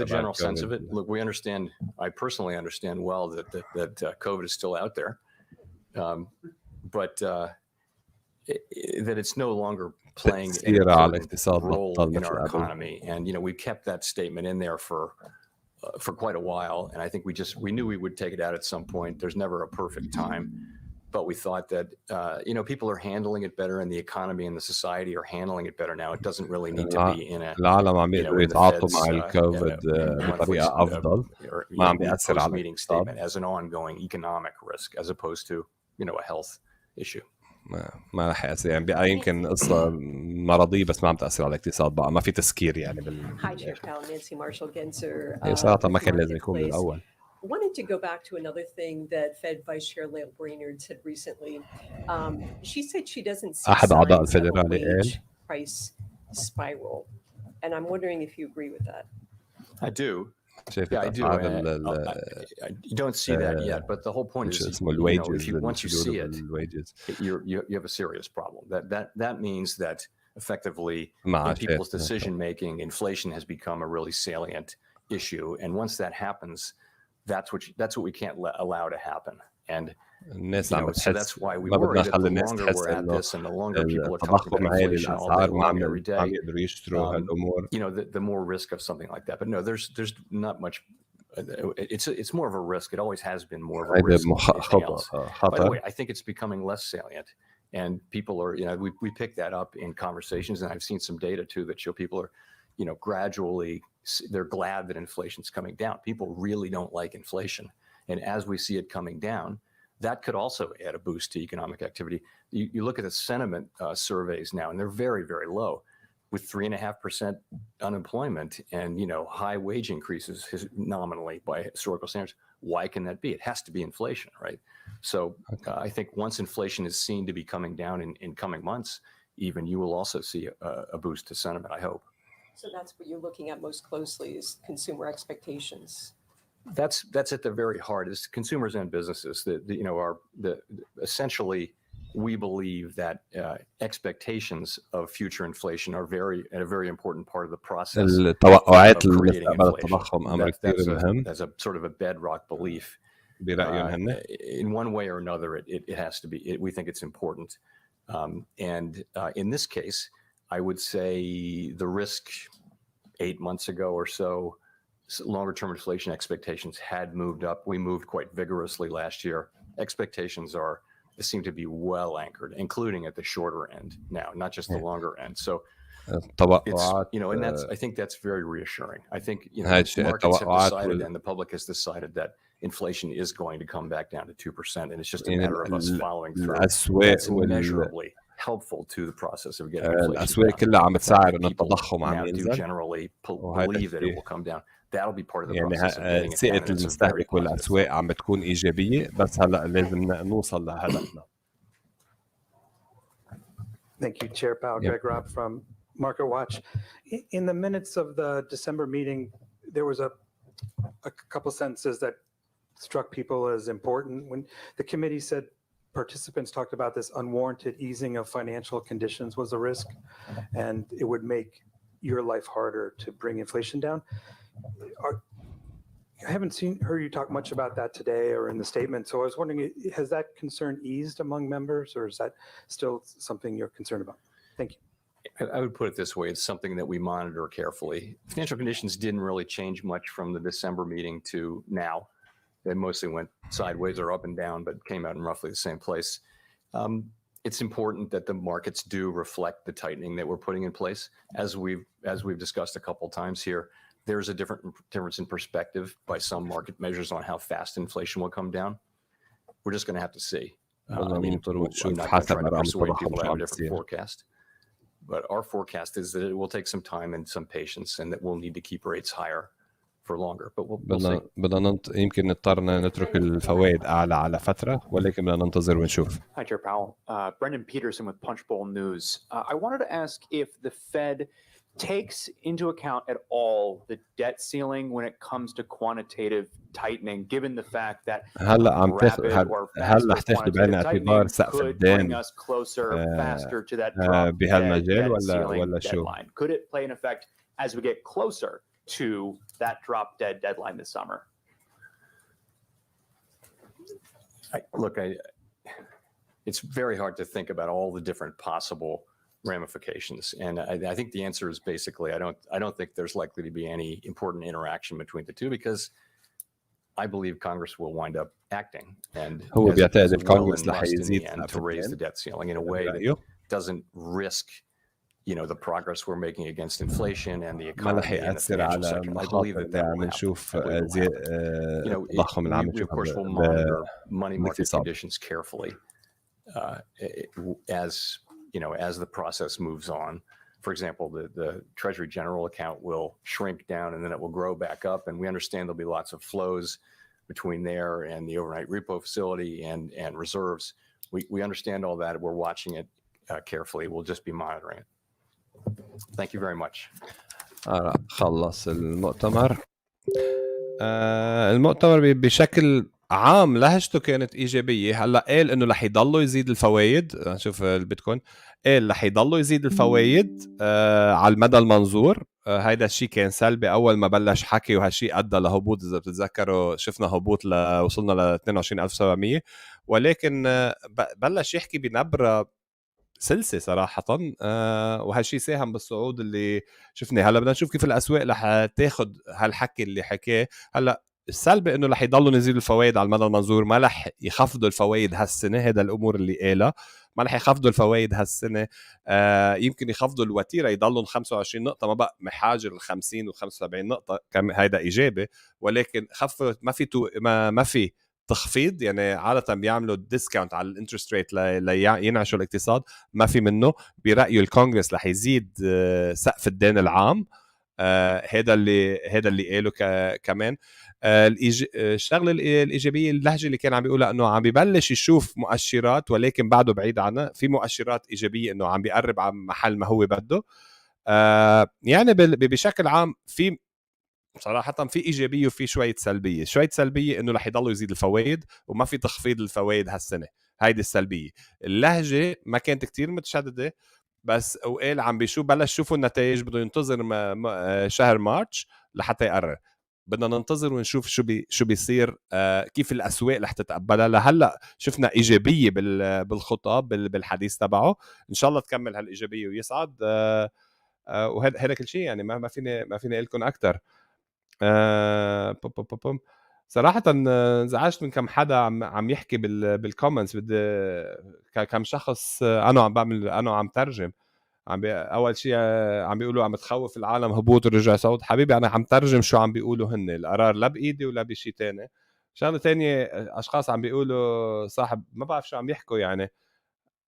the general sense of it. Look, we understand. I personally understand well that COVID is still out there, but that it's no longer playing a role in our economy. And we kept that statement in there for quite a while, and I think we knew we would take it out at some point. There's never a perfect time. But we thought that, people are handling it better, and the economy and the society are handling it better now. It doesn't really need to be in a العالم عم يتعاطوا مع الكوفيد بطريقة أفضل، ما عم بيأثر على الاقتصاد as an ongoing economic risk as opposed to a health issue. ما رح يأثر، يعني بقى يمكن قصة مرضية بس ما عم تأثر على الاقتصاد، بقى ما في تسكير يعني Hi, Chair Powell, Nancy Marshall-Genzer. هي صراحة ما كان لازم يكون من الأول. Wanted to go back to another thing that Fed Vice Chair Lael Brainerd said recently. She said she doesn't see أحد أعضاء signs of a الفيدرالية قال wage price spiral, and I'm wondering if you agree with that. I do. Yeah, I do. You don't see that yet, but the whole point is, once you see it, you have a serious problem. That means that effectively in people's decision making, inflation has become a really salient issue, and once that happens, that's what we can't allow to happen. And الناس you عم know, so بتحس that's why we ما بدنا worry that نخلي the الناس longer تحس we're at انه this and the longer people are talking about التضخم عالي inflation all day الاسعار long every ما day, عم يقدروا يشتروا هالامور. you know, the more risk of something like that. But no, there's not much. It's more of a risk. It always has been more of a هيدا risk. than anything else. By the خطر. way, I think it's becoming less salient, and people are, you know, we pick that up in conversations, and I've seen some data too that show people are, you know, gradually they're glad that inflation's coming down. People really don't like inflation, and as we see it coming down, that could also add a boost to economic activity. You look at the sentiment surveys now, and they're very, very low. With 3.5% unemployment and, you know, high wage increases nominally by historical standards, why can that be? It has to be inflation, right? So I think once inflation is seen to be coming down in coming months, even you will also see a boost to sentiment, I hope. So that's what you're looking at most closely is consumer expectations. That's at the very heart is consumers and businesses that, you know, are essentially we believe that expectations of future inflation are a very important part of the process التوقعات of creating لمستقبل inflation. التضخم أمر كتير مهم. That's a sort of a bedrock belief. برأيهم هن. In one way or another, it has to be. We think it's important. And in this case, I would say the risk 8 months ago or so, longer-term inflation expectations had moved up. We moved quite vigorously last year. Expectations seem to be well anchored, including at the shorter end now, not just the longer end. So it's, you know, and I think that's very reassuring. I think, you know, markets have decided and the public has decided that inflation is going to come back down to 2%, and it's just a matter of us following through. That's immeasurably helpful to the process of getting inflation الأسواق كلها عم بتساعد إنه التضخم عم now do ينزل. generally believe that it will come down. That'll be part of the يعني process of getting it down. ثقة and it's a very المستهلك positive والأسواق عم بتكون إيجابية بس هلا لازم نوصل لهدفنا. Thank you, Chair Powell. Yep. Greg Robb from Market Watch. In the minutes of the December meeting, there was a couple sentences that struck people as important. When the committee said participants talked about this unwarranted easing of financial conditions was a risk, and it would make your life harder to bring inflation down. I haven't heard you talk much about that today or in the statement. So I was wondering, has that concern eased among members, or is that still something you're concerned about? Thank you. I would put it this way. It's something that we monitor carefully. Financial conditions didn't really change much from the December meeting to now. They mostly went sideways or up and down, but came out in roughly the same place. It's important that the markets do reflect the tightening that we're putting in place. As we've discussed a couple of times here, there's a difference in perspective by some market measures on how fast inflation will come down. We're just going to have to see. I mean, I'm not going to try to persuade people to have a different forecast. But our forecast is that it will take some time and some patience, and that we'll need to keep rates higher for longer. But we'll see. بدنا يمكن نضطر نترك الفوائد أعلى على فترة ولكن بدنا ننتظر ونشوف. Hi, Chair Powell. Brendan Peterson with Punchbowl News. I wanted to ask if the Fed takes into account at all the debt ceiling when it comes to quantitative tightening, given the fact that هلا عم rapid or هلا faster حتاخذ بعين quantitative الاعتبار tightening سقف could bring الدين us closer, faster to that drop بهالمجال dead ولا ceiling شو؟ deadline. Could it play an effect as we get closer to that drop dead deadline this summer? It's very hard to think about all the different possible ramifications, and I think the answer is basically I don't think there's likely to be any important interaction between the two, because I believe Congress will wind up acting and هو بيعتقد as well الكونغرس and رح must in the يزيد end to سقف raise the الدين debt ceiling in a way that doesn't risk, you know, the progress we're making against inflation and the ما رح economy and the يأثر financial على sector. I believe المخاطر that اللي عم نشوف التضخم اللي عم we of نشوفها course will monitor money market بالاقتصاد. conditions carefully as you know, as the process moves on. For example, the Treasury General account will shrink down and then it will grow back up, and we understand there'll be lots of flows between there and the overnight repo facility and reserves. We understand all that. We're watching it carefully. We'll just be monitoring it. Thank you very much. خلص المؤتمر. المؤتمر بشكل عام لهجته كانت إيجابية. هلا قال إنه رح يضلوا يزيد الفوائد. نشوف البيتكوين قال رح يضلوا يزيد الفوائد على المدى المنظور. هيدا الشيء كان سلبي اول ما بلش حكي، وهالشيء ادى لهبوط. اذا بتتذكروا شفنا هبوط وصلنا ل 22700، ولكن بلش يحكي بنبره سلسة صراحة، وهالشي ساهم بالصعود اللي شفناه. هلا بدنا نشوف كيف الأسواق رح تاخد هالحكي اللي حكاه. هلا السلبي انه رح يضلوا يزيدوا الفوائد على المدى المنظور، ما رح يخفضوا الفوائد هالسنة. هذا الأمور اللي قالها، ما رح يخفضوا الفوائد هالسنة. يمكن يخفضوا الوتيرة يضلوا 25 نقطة، ما بقى محاجر ال 50 و 75 نقطة، هيدا إيجابي. ولكن خفضت، ما في تخفيض. يعني عادة بيعملوا ديسكاونت على الانترست ريت لينعشوا الاقتصاد، ما في منه. برأيه الكونغرس رح يزيد سقف الدين العام. هذا اللي قاله كمان. الشغله الايجابيه، اللهجه اللي كان عم بيقولها انه عم ببلش يشوف مؤشرات، ولكن بعده بعيد عنها. في مؤشرات ايجابيه انه عم بيقرب على محل ما هو بده. يعني بشكل عام في صراحة في إيجابية وفي شوية سلبية. شوية سلبية إنه رح يضلوا يزيد الفوائد، وما في تخفيض الفوائد هالسنة. هيدي السلبية. اللهجة ما كانت كتير متشددة، بس وقال عم بلش شوفوا النتائج، بده ينتظر شهر مارس لحتى يقرر. بدنا ننتظر ونشوف شو بيصير، كيف الأسواق رح تتقبلها. لهلا شفنا إيجابية بالخطاب بالحديث تبعه. إن شاء الله تكمل هالإيجابية ويصعد. وهذا كل شيء. يعني ما فيني أقول لكم أكتر. صراحة انزعجت من كم حدا عم يحكي بالكومنتس. بدي كم شخص أنا عم ترجم. أول شيء عم بيقولوا عم تخوف العالم هبوط ورجع صعود. حبيبي أنا عم ترجم شو عم بيقولوا هن. القرار لا بإيدي ولا بشي تاني. شغلة تانية، أشخاص عم بيقولوا صاحب ما بعرف شو عم يحكوا. يعني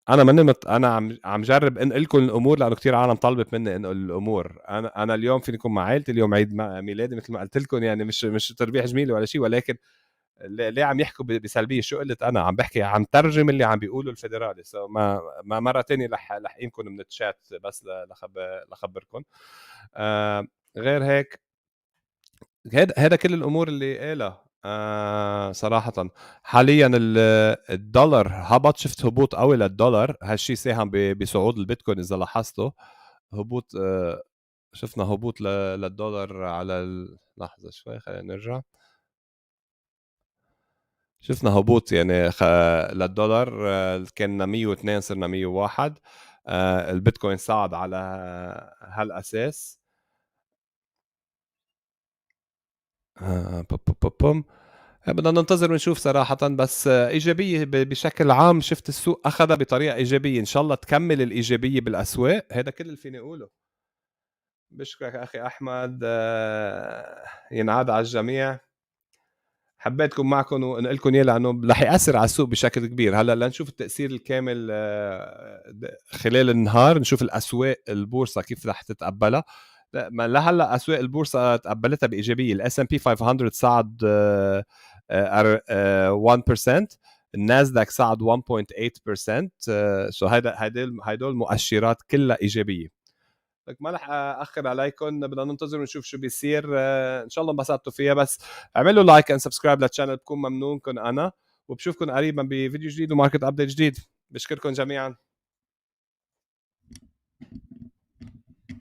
انا عم جرب انقل لكم الامور، لانه كتير عالم طلبت مني انقل الامور. انا اليوم فيني اكون مع عائلتي، اليوم عيد ميلادي مثل ما قلت لكم. يعني مش تربيح جميله ولا شيء، ولكن ليه عم يحكوا بسلبيه؟ شو قلت؟ انا عم بحكي، عم ترجم اللي عم بيقوله الفيدرالي. ما مره تانية رح يمكن من الشات بس لخبركم. غير هيك هذا كل الامور اللي قالها. صراحة حاليا الدولار هبط. شفت هبوط قوي للدولار. هالشي ساهم بصعود البيتكوين. إذا لاحظتوا هبوط، شفنا هبوط للدولار على لحظة شوي، خلينا نرجع. شفنا هبوط يعني للدولار. كنا 102 صرنا 101. البيتكوين صعد على هالأساس. بدنا ننتظر ونشوف صراحة. بس إيجابية بشكل عام. شفت السوق أخذها بطريقة إيجابية. إن شاء الله تكمل الإيجابية بالأسواق. هذا كل اللي فيني أقوله. بشكرك أخي أحمد. ينعاد على الجميع. حبيت أكون معكم ونقول لكم إياه، لأنه رح يأثر على السوق بشكل كبير. هلا لنشوف التأثير الكامل خلال النهار. نشوف الأسواق البورصة كيف رح تتقبلها. ما لهلا اسواق البورصه تقبلتها بايجابيه. الاس ام بي 500 صعد 1%. الناسداك صعد 1.8%. سو هدول مؤشرات كلها ايجابيه. ما رح اخر عليكم. بدنا ننتظر ونشوف شو بيصير. ان شاء الله انبسطتوا فيها. بس اعملوا لايك اند سبسكرايب للشانل، بكون ممنونكم انا. وبشوفكم قريبا بفيديو جديد وماركت ابديت جديد. بشكركم جميعا.